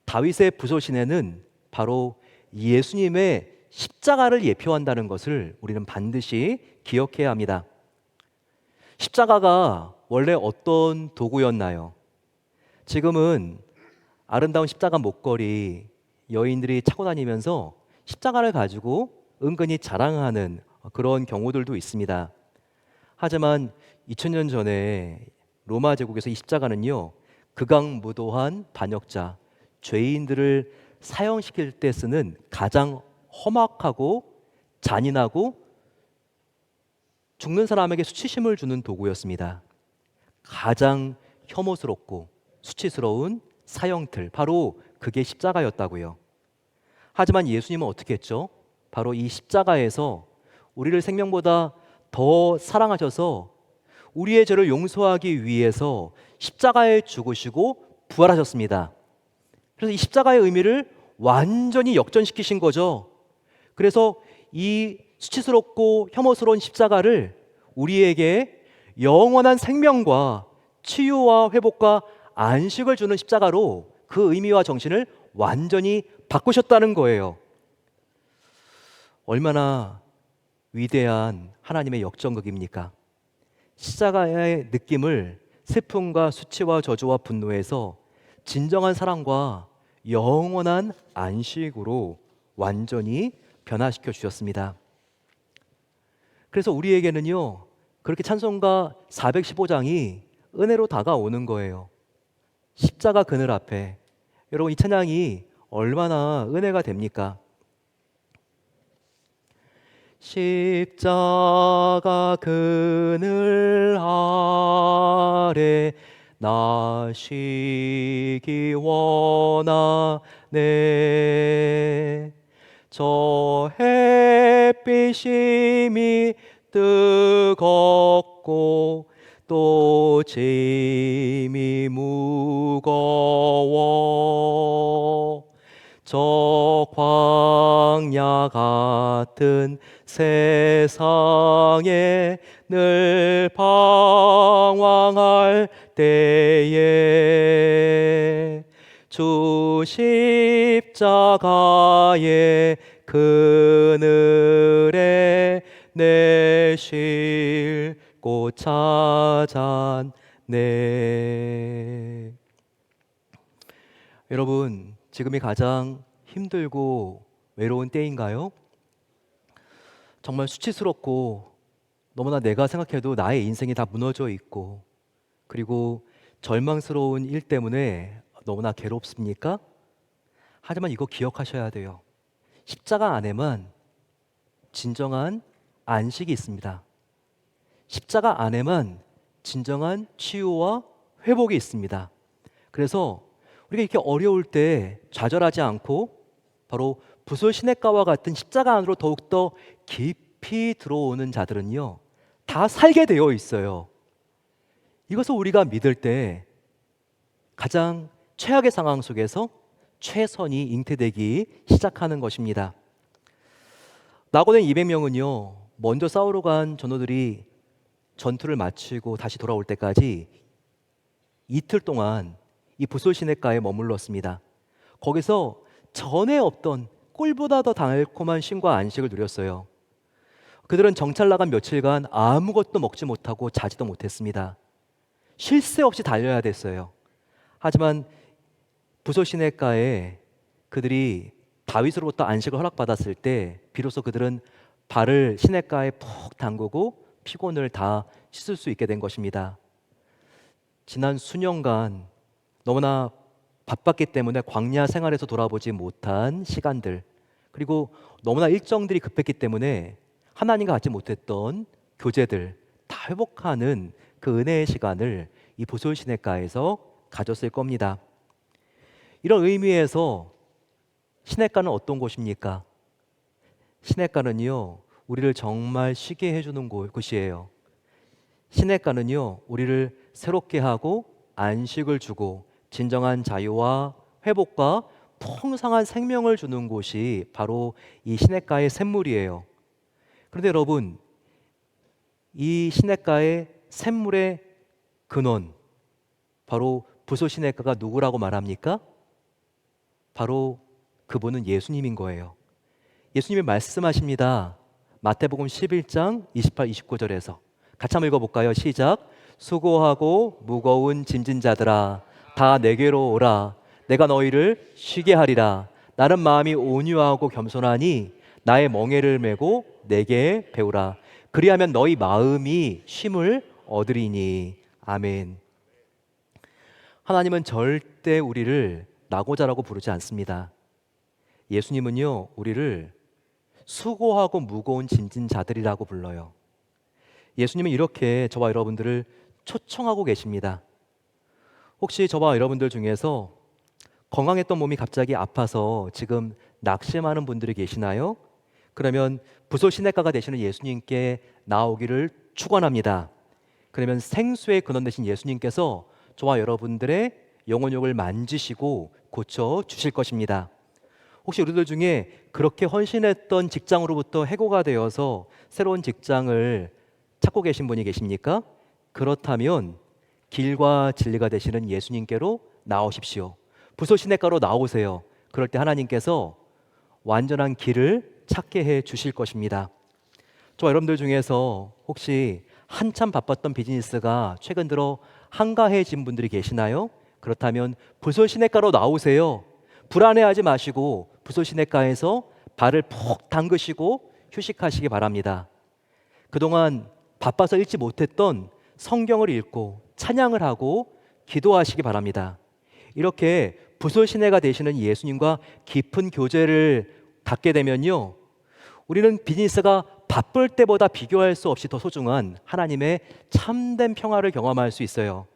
다윗의 부솔 시내는 바로 예수님의 십자가를 예표한다는 것을 우리는 반드시 기억해야 합니다. 십자가가 원래 어떤 도구였나요? 지금은 아름다운 십자가 목걸이 여인들이 차고 다니면서 십자가를 가지고 은근히 자랑하는 그런 경우들도 있습니다. 하지만 2000년 전에 로마 제국에서 이 십자가는요, 극악무도한 반역자, 죄인들을 사형시킬 때 쓰는 가장 험악하고 잔인하고 죽는 사람에게 수치심을 주는 도구였습니다. 가장 혐오스럽고 수치스러운 사형틀, 바로 그게 십자가였다고요. 하지만 예수님은 어떻게 했죠? 바로 이 십자가에서 우리를 생명보다 더 사랑하셔서 우리의 죄를 용서하기 위해서 십자가에 죽으시고 부활하셨습니다. 그래서 이 십자가의 의미를 완전히 역전시키신 거죠. 그래서 이 수치스럽고 혐오스러운 십자가를 우리에게 영원한 생명과 치유와 회복과 안식을 주는 십자가로 그 의미와 정신을 완전히 바꾸셨다는 거예요. 얼마나 위대한 하나님의 역전극입니까? 십자가의 느낌을 슬픔과 수치와 저주와 분노에서 진정한 사랑과 영원한 안식으로 완전히 변화시켜 주셨습니다. 그래서 우리에게는요, 그렇게 찬송가 415장이 은혜로 다가오는 거예요. 십자가 그늘 앞에. 여러분, 이 찬양이 얼마나 은혜가 됩니까? 십자가 그늘 아래 나 쉬기 원하네. 저 햇빛이 뜨겁고 또 짐이 무거워. 저 광야 같은 세상에 늘 방황할 때에 주 십자가의 그늘에 내 쉴 곳 찾았네. 여러분, 지금이 가장 힘들고 외로운 때인가요? 정말 수치스럽고 너무나 내가 생각해도 나의 인생이 다 무너져 있고, 그리고 절망스러운 일 때문에 너무나 괴롭습니까? 하지만 이거 기억하셔야 돼요. 십자가 안에만 진정한 안식이 있습니다. 십자가 안에만 진정한 치유와 회복이 있습니다. 그래서 우리가 이렇게 어려울 때 좌절하지 않고 바로 부솔 시냇가와 같은 십자가 안으로 더욱더 깊이 들어오는 자들은요, 다 살게 되어 있어요. 이것을 우리가 믿을 때 가장 최악의 상황 속에서 최선이 잉태되기 시작하는 것입니다. 낙오된 200명은요, 먼저 싸우러 간 전우들이 전투를 마치고 다시 돌아올 때까지 이틀 동안 이 부솔 시냇가에 머물렀습니다. 거기서 전에 없던 꿀보다 더 달콤한 쉼과 안식을 누렸어요. 그들은 정찰 나간 며칠간 아무것도 먹지 못하고 자지도 못했습니다. 쉴 새 없이 달려야 됐어요. 하지만 부솔 시냇가에 그들이 다윗으로부터 안식을 허락받았을 때 비로소 그들은 발을 시냇가에 푹 담그고 피곤을 다 씻을 수 있게 된 것입니다. 지난 수년간 너무나 바빴기 때문에 광야 생활에서 돌아보지 못한 시간들, 그리고 너무나 일정들이 급했기 때문에 하나님과 갖지 못했던 교제들 다 회복하는 그 은혜의 시간을 이 부솔 시냇가에서 가졌을 겁니다. 이런 의미에서 시냇가는 어떤 곳입니까? 시냇가는요, 우리를 정말 쉬게 해주는 곳이에요. 시냇가는요, 우리를 새롭게 하고 안식을 주고 진정한 자유와 회복과 풍성한 생명을 주는 곳이 바로 이 시냇가의 샘물이에요. 그런데 여러분, 이 시냇가의 샘물의 근원, 바로 부솔 시냇가가 누구라고 말합니까? 바로 그분은 예수님인 거예요. 예수님이 말씀하십니다. 마태복음 11장 28, 29절에서 같이 한번 읽어볼까요? 시작. 수고하고 무거운 짐진 자들아, 다 내게로 오라. 내가 너희를 쉬게 하리라. 나는 마음이 온유하고 겸손하니 나의 멍에를 메고 내게 배우라. 그리하면 너희 마음이 쉼을 얻으리니. 아멘. 하나님은 절대 우리를 낙오자라고 부르지 않습니다. 예수님은요, 우리를 수고하고 무거운 짐진 자들이라고 불러요. 예수님은 이렇게 저와 여러분들을 초청하고 계십니다. 혹시 저와 여러분들 중에서 건강했던 몸이 갑자기 아파서 지금 낙심하는 분들이 계시나요? 그러면 부솔 시냇가가 되시는 예수님께 나오기를 축원합니다. 그러면 생수의 근원 되신 예수님께서 저와 여러분들의 영혼욕을 만지시고 고쳐 주실 것입니다. 혹시 우리들 중에 그렇게 헌신했던 직장으로부터 해고가 되어서 새로운 직장을 찾고 계신 분이 계십니까? 그렇다면 길과 진리가 되시는 예수님께로 나오십시오. 부솔 시냇가로 나오세요. 그럴 때 하나님께서 완전한 길을 찾게 해 주실 것입니다. 저와 여러분들 중에서 혹시 한참 바빴던 비즈니스가 최근 들어 한가해진 분들이 계시나요? 그렇다면 부솔 시냇가로 나오세요. 불안해하지 마시고 부솔 시냇가에서 발을 푹 담그시고 휴식하시기 바랍니다. 그동안 바빠서 읽지 못했던 성경을 읽고 찬양을 하고 기도하시기 바랍니다. 이렇게 부솔 시내가 되시는 예수님과 깊은 교제를 갖게 되면요, 우리는 비즈니스가 바쁠 때보다 비교할 수 없이 더 소중한 하나님의 참된 평화를 경험할 수 있어요.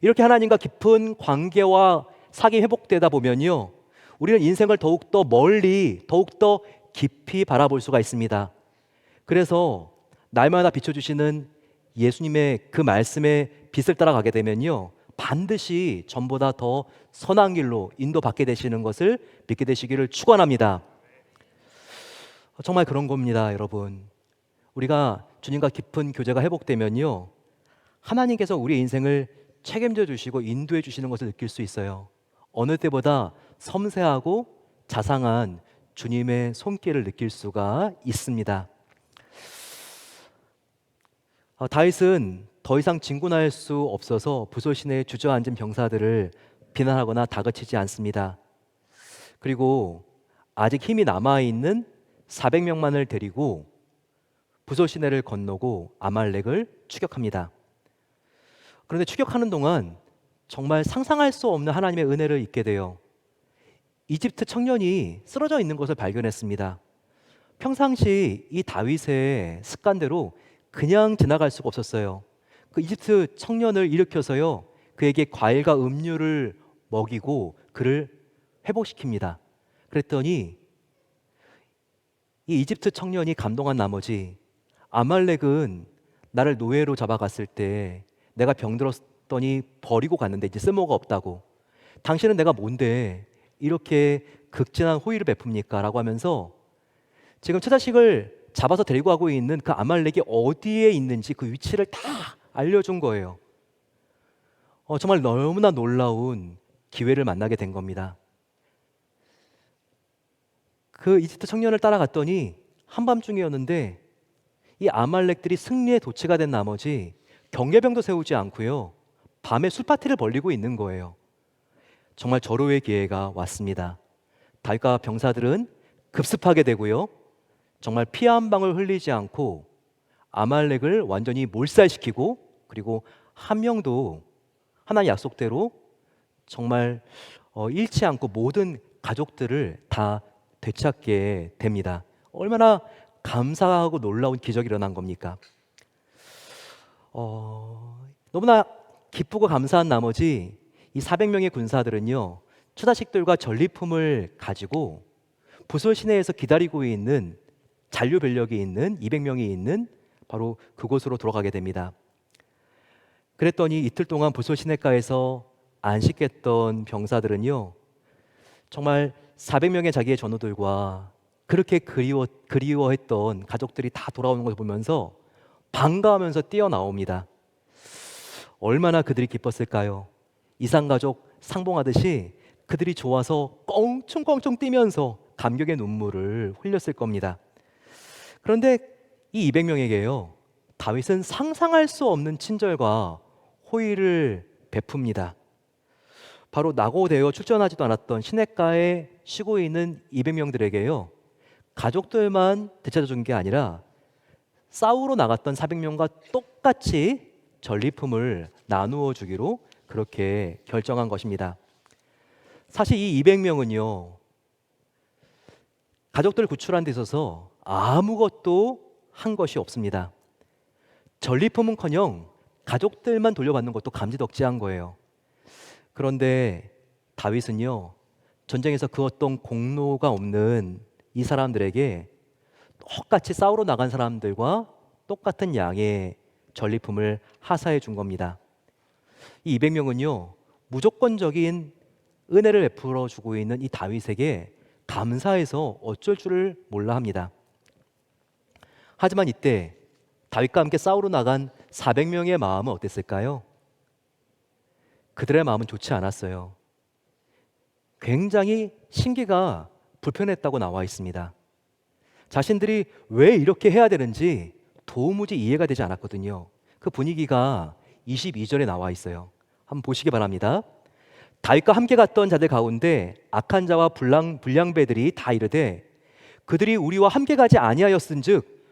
이렇게 하나님과 깊은 관계와 사귐이 회복되다 보면요, 우리는 인생을 더욱더 멀리, 더욱더 깊이 바라볼 수가 있습니다. 그래서 날마다 비춰주시는 예수님의 그 말씀의 빛을 따라가게 되면요, 반드시 전보다 더 선한 길로 인도받게 되시는 것을 믿게 되시기를 축원합니다. 정말 그런 겁니다, 여러분. 우리가 주님과 깊은 교제가 회복되면요, 하나님께서 우리의 인생을 책임져 주시고 인도해 주시는 것을 느낄 수 있어요. 어느 때보다 섬세하고 자상한 주님의 손길을 느낄 수가 있습니다. 다윗은 더 이상 진군할 수 없어서 부솔 시내에 주저앉은 병사들을 비난하거나 다그치지 않습니다. 그리고 아직 힘이 남아있는 400명만을 데리고 부솔 시내를 건너고 아말렉을 추격합니다. 그런데 추격하는 동안 정말 상상할 수 없는 하나님의 은혜를 잊게 돼요. 이집트 청년이 쓰러져 있는 것을 발견했습니다. 평상시 이 다윗의 습관대로 그냥 지나갈 수가 없었어요. 그 이집트 청년을 일으켜서요, 그에게 과일과 음료를 먹이고 그를 회복시킵니다. 그랬더니 이 이집트 청년이 감동한 나머지, 아말렉은 나를 노예로 잡아갔을 때 내가 병들었더니 버리고 갔는데 이제 쓸모가 없다고, 당신은 내가 뭔데 이렇게 극진한 호의를 베풉니까? 라고 하면서 지금 처자식을 잡아서 데리고 가고 있는 그 아말렉이 어디에 있는지 그 위치를 다 알려준 거예요. 정말 너무나 놀라운 기회를 만나게 된 겁니다. 그 이집트 청년을 따라갔더니 한밤중이었는데 이 아말렉들이 승리의 도취가 된 나머지 경계병도 세우지 않고요, 밤에 술파티를 벌이고 있는 거예요. 정말 절호의 기회가 왔습니다. 다윗과 병사들은 급습하게 되고요, 정말 피 한 방울 흘리지 않고 아말렉을 완전히 몰살시키고, 그리고 한 명도 하나님 약속대로 정말 잃지 않고 모든 가족들을 다 되찾게 됩니다. 얼마나 감사하고 놀라운 기적이 일어난 겁니까? 너무나 기쁘고 감사한 나머지 이 400명의 군사들은요, 처자식들과 전리품을 가지고 부솔 시내에서 기다리고 있는 잔류 병력이 있는 200명이 있는 바로 그곳으로 돌아가게 됩니다. 그랬더니 이틀 동안 부솔 시내가에서 안식했던 병사들은요, 정말 400명의 자기의 전우들과 그렇게 그리워했던 가족들이 다 돌아오는 것을 보면서 반가워하면서 뛰어나옵니다. 얼마나 그들이 기뻤을까요? 이산가족 상봉하듯이 그들이 좋아서 껑충껑충 뛰면서 감격의 눈물을 흘렸을 겁니다. 그런데 이 200명에게요, 다윗은 상상할 수 없는 친절과 호의를 베풉니다. 바로 낙오되어 출전하지도 않았던 시냇가에 쉬고 있는 200명들에게요, 가족들만 되찾아 준 게 아니라 싸우러 나갔던 400명과 똑같이 전리품을 나누어 주기로 그렇게 결정한 것입니다. 사실 이 200명은요, 가족들을 구출한 데 있어서 아무것도 한 것이 없습니다. 전리품은커녕 가족들만 돌려받는 것도 감지덕지한 거예요. 그런데 다윗은요, 전쟁에서 그 어떤 공로가 없는 이 사람들에게 똑같이 싸우러 나간 사람들과 똑같은 양의 전리품을 하사해 준 겁니다. 이 200명은요, 무조건적인 은혜를 베풀어 주고 있는 이 다윗에게 감사해서 어쩔 줄을 몰라 합니다. 하지만 이때 다윗과 함께 싸우러 나간 400명의 마음은 어땠을까요? 그들의 마음은 좋지 않았어요. 굉장히 심기가 불편했다고 나와 있습니다. 자신들이 왜 이렇게 해야 되는지 도무지 이해가 되지 않았거든요. 그 분위기가 22절에 나와 있어요. 한번 보시기 바랍니다. 다윗과 함께 갔던 자들 가운데 악한 자와 불량배들이 다 이르되 그들이 우리와 함께 가지 아니하였은즉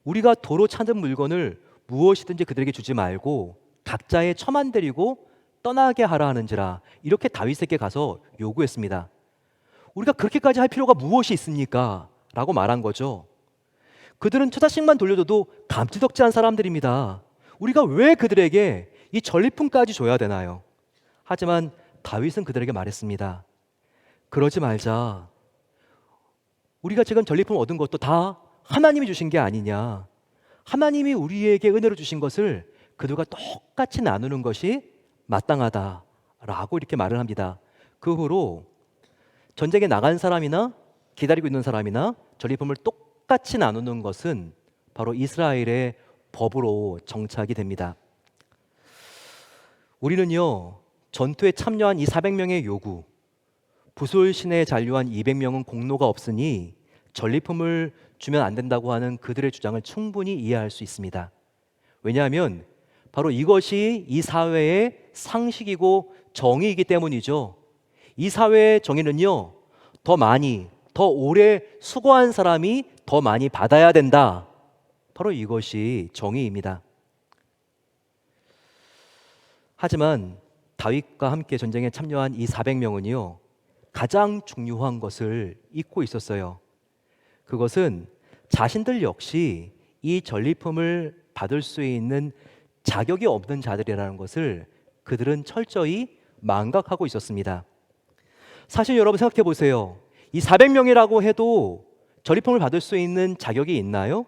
우리가 도로 찾은 물건을 무엇이든지 그들에게 주지 말고 각자의 처만 데리고 떠나게 하라 하는지라, 이렇게 다윗에게 가서 요구했습니다. 우리가 그렇게까지 할 필요가 무엇이 있습니까? 라고 말한 거죠. 그들은 처자식만 돌려줘도 감지덕지한 사람들입니다. 우리가 왜 그들에게 이 전리품까지 줘야 되나요? 하지만 다윗은 그들에게 말했습니다. 그러지 말자. 우리가 지금 전리품 얻은 것도 다 하나님이 주신 게 아니냐. 하나님이 우리에게 은혜로 주신 것을 그들과 똑같이 나누는 것이 마땅하다라고 이렇게 말을 합니다. 그 후로 전쟁에 나간 사람이나 기다리고 있는 사람이나 전리품을 똑같이 나누는 것은 바로 이스라엘의 법으로 정착이 됩니다. 우리는요, 전투에 참여한 이 400명의 요구, 부솔 시내에 잔류한 200명은 공로가 없으니 전리품을 주면 안 된다고 하는 그들의 주장을 충분히 이해할 수 있습니다. 왜냐하면 바로 이것이 이 사회의 상식이고 정의이기 때문이죠. 이 사회의 정의는요, 더 많이, 더 오래 수고한 사람이 더 많이 받아야 된다. 바로 이것이 정의입니다. 하지만 다윗과 함께 전쟁에 참여한 이 400명은요, 가장 중요한 것을 잊고 있었어요. 그것은 자신들 역시 이 전리품을 받을 수 있는 자격이 없는 자들이라는 것을 그들은 철저히 망각하고 있었습니다. 사실 여러분 생각해 보세요. 이 400명이라고 해도 전리품을 받을 수 있는 자격이 있나요?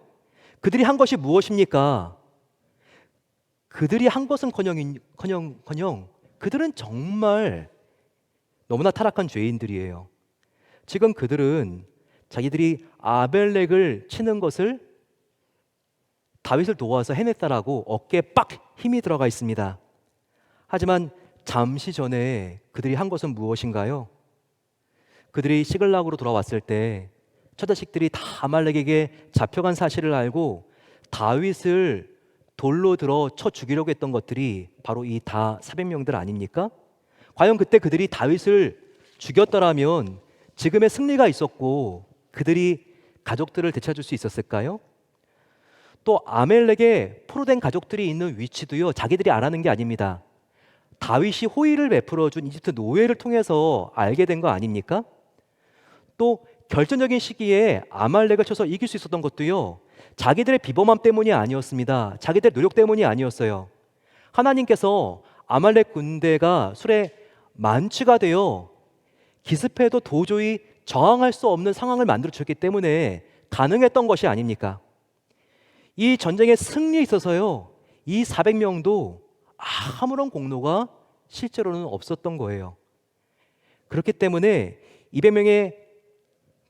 그들이 한 것이 무엇입니까? 그들이 한 것은커녕 그들은 정말 너무나 타락한 죄인들이에요. 지금 그들은 자기들이 아벨렉을 치는 것을 다윗을 도와서 해냈다라고 어깨에 빡 힘이 들어가 있습니다. 하지만 잠시 전에 그들이 한 것은 무엇인가요? 그들이 시글락으로 돌아왔을 때 처자식들이 다 아말렉에게 잡혀간 사실을 알고 다윗을 돌로 들어 쳐 죽이려고 했던 것들이 바로 이 다 400명들 아닙니까? 과연 그때 그들이 다윗을 죽였더라면 지금의 승리가 있었고 그들이 가족들을 되찾을 수 있었을까요? 또 아멜렉의 포로된 가족들이 있는 위치도요, 자기들이 알아낸 게 아닙니다. 다윗이 호의를 베풀어준 이집트 노예를 통해서 알게 된 거 아닙니까? 또 결정적인 시기에 아말렉을 쳐서 이길 수 있었던 것도요, 자기들의 비범함 때문이 아니었습니다. 자기들의 노력 때문이 아니었어요. 하나님께서 아말렉 군대가 술에 만취가 되어 기습해도 도저히 저항할 수 없는 상황을 만들어 주셨기 때문에 가능했던 것이 아닙니까? 이 전쟁의 승리에 있어서요, 이 400명도 아무런 공로가 실제로는 없었던 거예요. 그렇기 때문에 200명의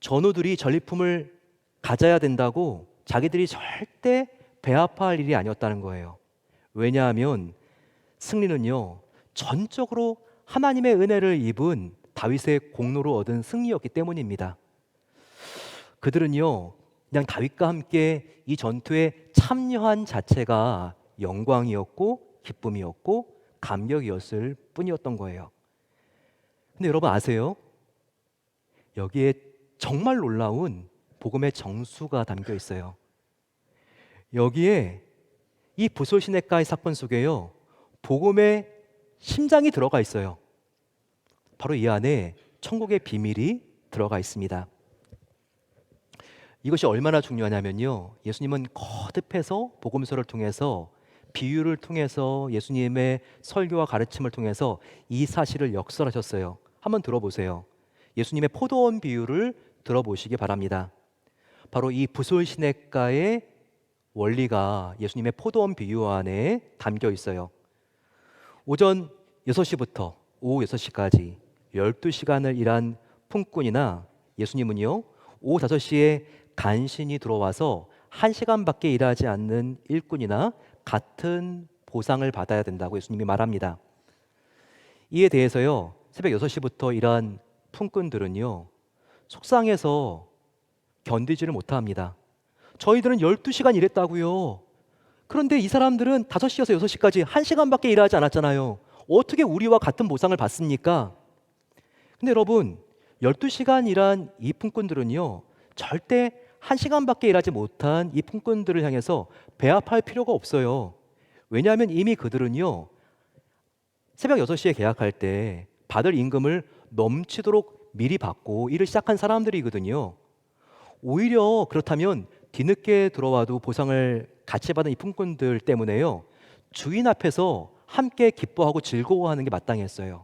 전우들이 전리품을 가져야 된다고 자기들이 절대 배아파할 일이 아니었다는 거예요. 왜냐하면 승리는요, 전적으로 하나님의 은혜를 입은 다윗의 공로로 얻은 승리였기 때문입니다. 그들은요, 그냥 다윗과 함께 이 전투에 참여한 자체가 영광이었고 기쁨이었고 감격이었을 뿐이었던 거예요. 근데 여러분 아세요? 여기에 정말 놀라운 복음의 정수가 담겨 있어요. 여기에 이 부솔 시내가의 사건 속에요, 복음의 심장이 들어가 있어요. 바로 이 안에 천국의 비밀이 들어가 있습니다. 이것이 얼마나 중요하냐면요, 예수님은 거듭해서 복음서를 통해서, 비유를 통해서, 예수님의 설교와 가르침을 통해서 이 사실을 역설하셨어요. 한번 들어보세요. 예수님의 포도원 비유를 들어보시기 바랍니다. 바로 이 부솔 시내가의 원리가 예수님의 포도원 비유 안에 담겨 있어요. 오전 6시부터 오후 6시까지 12시간을 일한 품꾼이나 예수님은요, 오후 5시에 간신히 들어와서 1시간밖에 일하지 않는 일꾼이나 같은 보상을 받아야 된다고 예수님이 말합니다. 이에 대해서요, 새벽 6시부터 일한 품꾼들은요, 속상해서 견디지를 못합니다. 저희들은 12시간 일했다고요. 그런데 이 사람들은 5시에서 6시까지 1시간밖에 일하지 않았잖아요. 어떻게 우리와 같은 보상을 받습니까? 근데 여러분, 12시간 일한 이 품꾼들은요, 절대 1시간밖에 일하지 못한 이 품꾼들을 향해서 배합할 필요가 없어요. 왜냐하면 이미 그들은요, 새벽 6시에 계약할 때 받을 임금을 넘치도록 미리 받고 일을 시작한 사람들이거든요. 오히려 그렇다면 뒤늦게 들어와도 보상을 같이 받은 이 품꾼들 때문에요, 주인 앞에서 함께 기뻐하고 즐거워하는 게 마땅했어요.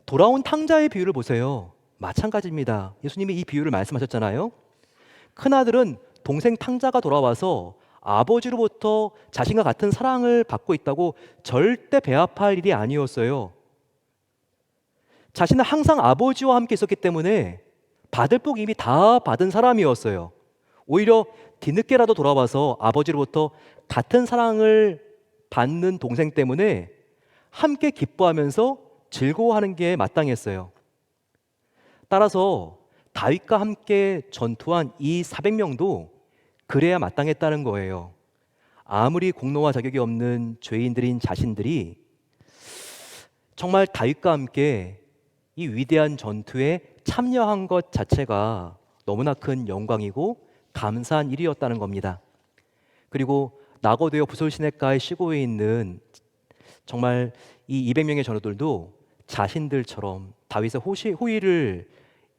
돌아온 탕자의 비유를 보세요. 마찬가지입니다. 예수님이 이 비유를 말씀하셨잖아요. 큰아들은 동생 탕자가 돌아와서 아버지로부터 자신과 같은 사랑을 받고 있다고 절대 배합할 일이 아니었어요. 자신은 항상 아버지와 함께 있었기 때문에 받을 복 이미 다 받은 사람이었어요. 오히려 뒤늦게라도 돌아와서 아버지로부터 같은 사랑을 받는 동생 때문에 함께 기뻐하면서 즐거워하는 게 마땅했어요. 따라서 다윗과 함께 전투한 이 400명도 그래야 마땅했다는 거예요. 아무리 공로와 자격이 없는 죄인들인 자신들이 정말 다윗과 함께 이 위대한 전투에 참여한 것 자체가 너무나 큰 영광이고 감사한 일이었다는 겁니다. 그리고 나고되어 부솔 시냇가에 쉬고 있는 정말 이 200명의 전우들도 자신들처럼 다윗의 호의를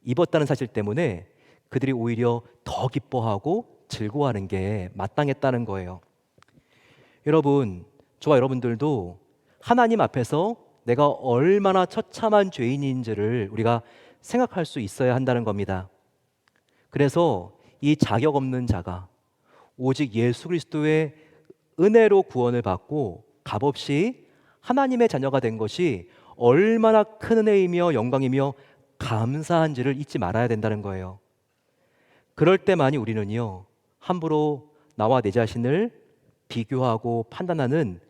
입었다는 사실 때문에 그들이 오히려 더 기뻐하고 즐거워하는 게 마땅했다는 거예요. 여러분, 저와 여러분들도 하나님 앞에서 내가 얼마나 처참한 죄인인지를 우리가 생각할 수 있어야 한다는 겁니다. 그래서 이 자격 없는 자가 오직 예수 그리스도의 은혜로 구원을 받고 값없이 하나님의 자녀가 된 것이 얼마나 큰 은혜이며 영광이며 감사한지를 잊지 말아야 된다는 거예요. 그럴 때만이 우리는요, 함부로 나와 내 자신을 비교하고 판단하는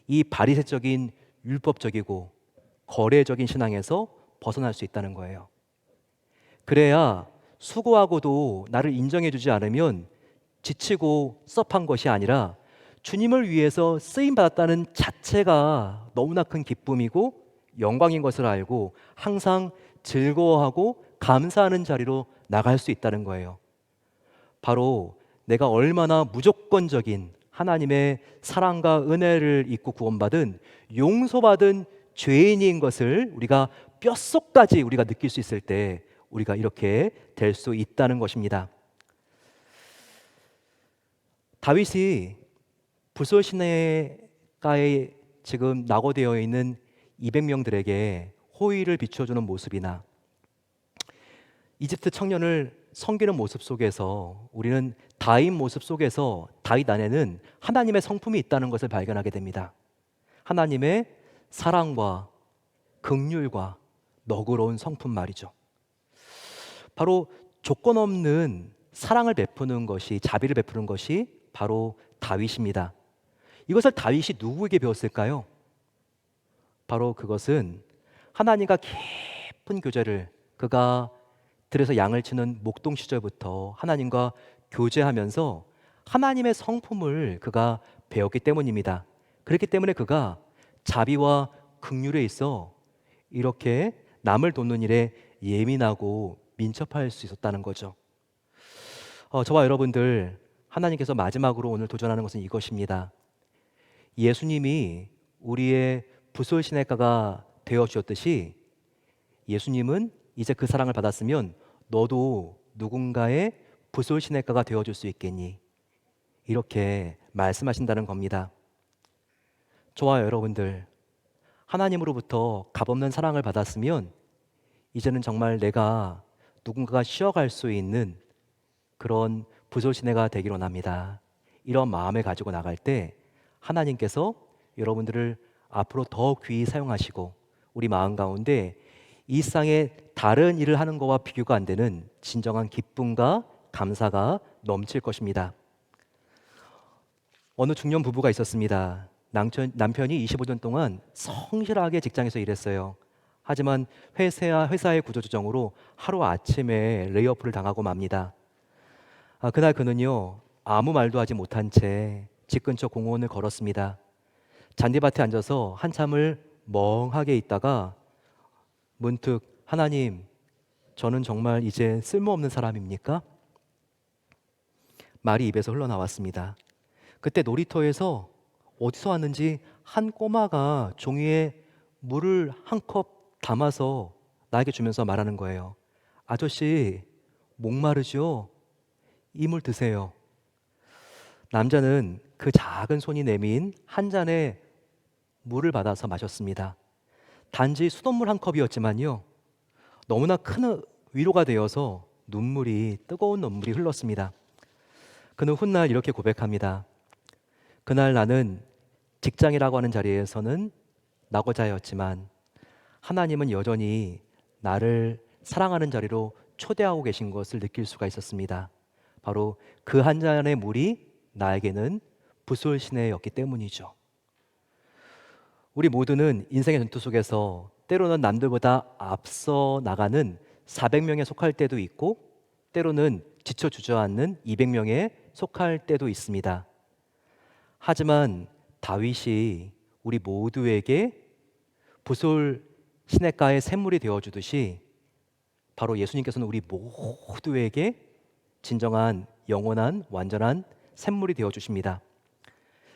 이 바리새적인 율법적이고 거래적인 신앙에서 벗어날 수 있다는 거예요. 그래야 수고하고도 나를 인정해주지 않으면 지치고 섭한 것이 아니라 주님을 위해서 쓰임받았다는 자체가 너무나 큰 기쁨이고 영광인 것을 알고 항상 즐거워하고 감사하는 자리로 나갈 수 있다는 거예요. 바로 내가 얼마나 무조건적인 하나님의 사랑과 은혜를 입고 구원받은 용서받은 죄인인 것을 우리가 뼛속까지 우리가 느낄 수 있을 때 우리가 이렇게 될 수 있다는 것입니다. 다윗이 부솔 시내가에 지금 낙오되어 있는 200명들에게 호의를 비춰주는 모습이나 이집트 청년을 섬기는 모습 속에서 우리는 다윗 모습 속에서 다윗 안에는 하나님의 성품이 있다는 것을 발견하게 됩니다. 하나님의 사랑과 긍휼과 너그러운 성품 말이죠. 바로 조건 없는 사랑을 베푸는 것이, 자비를 베푸는 것이 바로 다윗입니다. 이것을 다윗이 누구에게 배웠을까요? 바로 그것은 하나님과 깊은 교제를, 그가 들에서 양을 치는 목동 시절부터 하나님과 교제하면서 하나님의 성품을 그가 배웠기 때문입니다. 그렇기 때문에 그가 자비와 긍휼에 있어 이렇게 남을 돕는 일에 예민하고 민첩할 수 있었다는 거죠. 저와 여러분들, 하나님께서 마지막으로 오늘 도전하는 것은 이것입니다. 예수님이 우리의 부솔 시냇가가 되어 주셨듯이 예수님은 이제 그 사랑을 받았으면 너도 누군가의 부솔 시냇가가 되어 줄 수 있겠니? 이렇게 말씀하신다는 겁니다. 저와 여러분들, 하나님으로부터 값없는 사랑을 받았으면 이제는 정말 내가 누군가가 쉬어갈 수 있는 그런 부솔 시내가 되기를 원합니다. 이런 마음을 가지고 나갈 때 하나님께서 여러분들을 앞으로 더 귀히 사용하시고 우리 마음 가운데 이 세상의 다른 일을 하는 것과 비교가 안 되는 진정한 기쁨과 감사가 넘칠 것입니다. 어느 중년 부부가 있었습니다. 남편이 25년 동안 성실하게 직장에서 일했어요. 하지만 회사의 구조조정으로 하루아침에 레이오프를 당하고 맙니다. 그날 그는요, 아무 말도 하지 못한 채 집 근처 공원을 걸었습니다. 잔디밭에 앉아서 한참을 멍하게 있다가 문득, 하나님, 저는 정말 이제 쓸모없는 사람입니까? 말이 입에서 흘러나왔습니다. 그때 놀이터에서 어디서 왔는지 한 꼬마가 종이에 물을 한 컵 담아서 나에게 주면서 말하는 거예요. 아저씨, 목마르죠? 이 물 드세요. 남자는 그 작은 손이 내민 한 잔의 물을 받아서 마셨습니다. 단지 수돗물 한 컵이었지만요, 너무나 큰 위로가 되어서 뜨거운 눈물이 흘렀습니다. 그는 훗날 이렇게 고백합니다. 그날 나는 직장이라고 하는 자리에서는 낙오자였지만 하나님은 여전히 나를 사랑하는 자리로 초대하고 계신 것을 느낄 수가 있었습니다. 바로 그 한 잔의 물이 나에게는 부솔 시내였기 때문이죠. 우리 모두는 인생의 전투 속에서 때로는 남들보다 앞서 나가는 400명에 속할 때도 있고 때로는 지쳐 주저앉는 200명에 속할 때도 있습니다. 하지만 다윗이 우리 모두에게 부솔 시냇가의 샘물이 되어주듯이 바로 예수님께서는 우리 모두에게 진정한 영원한 완전한 샘물이 되어주십니다.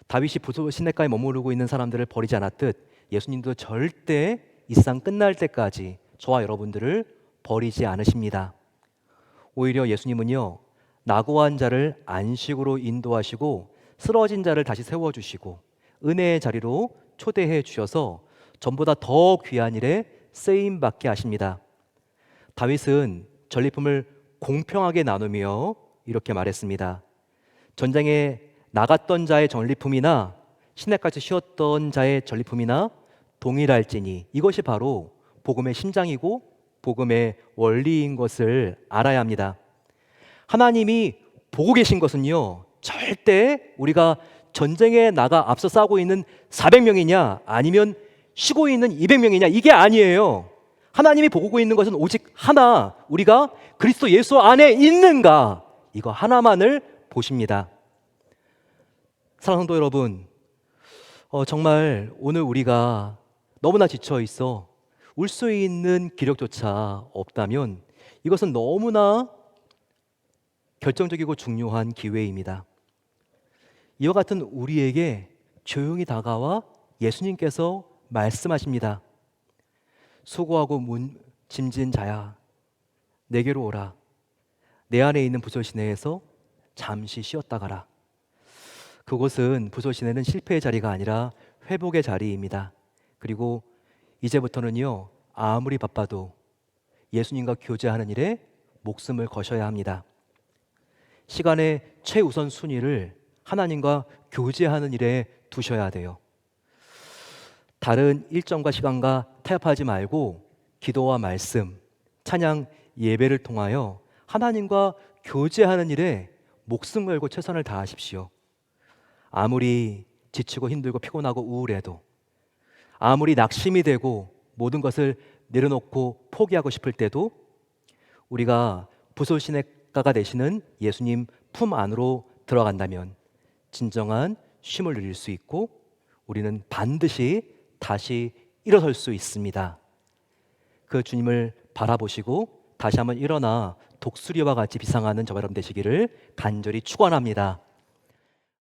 다윗이 부솔 시냇가에 머무르고 있는 사람들을 버리지 않았듯 예수님도 절대 이 세상 끝날 때까지 저와 여러분들을 버리지 않으십니다. 오히려 예수님은요, 낙오한 자를 안식으로 인도하시고 쓰러진 자를 다시 세워주시고 은혜의 자리로 초대해 주셔서 전보다 더 귀한 일에 쓰임받게 하십니다. 다윗은 전리품을 공평하게 나누며 이렇게 말했습니다. 전쟁에 나갔던 자의 전리품이나 시냇가에서 쉬었던 자의 전리품이나 동일할지니 이것이 바로 복음의 심장이고 복음의 원리인 것을 알아야 합니다. 하나님이 보고 계신 것은요, 절대 우리가 전쟁에 나가 앞서 싸우고 있는 400명이냐 아니면 쉬고 있는 200명이냐 이게 아니에요. 하나님이 보고 있는 것은 오직 하나, 우리가 그리스도 예수 안에 있는가, 이거 하나만을 보십니다. 사랑하는 성도 여러분, 정말 오늘 우리가 너무나 지쳐 있어 울 수 있는 기력조차 없다면 이것은 너무나 결정적이고 중요한 기회입니다. 이와 같은 우리에게 조용히 다가와 예수님께서 말씀하십니다. 수고하고 짐진 자야, 내게로 오라. 내 안에 있는 부솔 시내에서 잠시 쉬었다 가라. 그곳은 부솔 시내는 실패의 자리가 아니라 회복의 자리입니다. 그리고 이제부터는요, 아무리 바빠도 예수님과 교제하는 일에 목숨을 거셔야 합니다. 시간의 최우선 순위를 하나님과 교제하는 일에 두셔야 돼요. 다른 일정과 시간과 타협하지 말고 기도와 말씀, 찬양, 예배를 통하여 하나님과 교제하는 일에 목숨 걸고 최선을 다하십시오. 아무리 지치고 힘들고 피곤하고 우울해도, 아무리 낙심이 되고 모든 것을 내려놓고 포기하고 싶을 때도 우리가 부솔 시냇가가 되시는 예수님 품 안으로 들어간다면 진정한 쉼을 누릴 수 있고 우리는 반드시 다시 일어설 수 있습니다. 그 주님을 바라보시고 다시 한번 일어나 독수리와 같이 비상하는 저와 여러분 되시기를 간절히 축원합니다.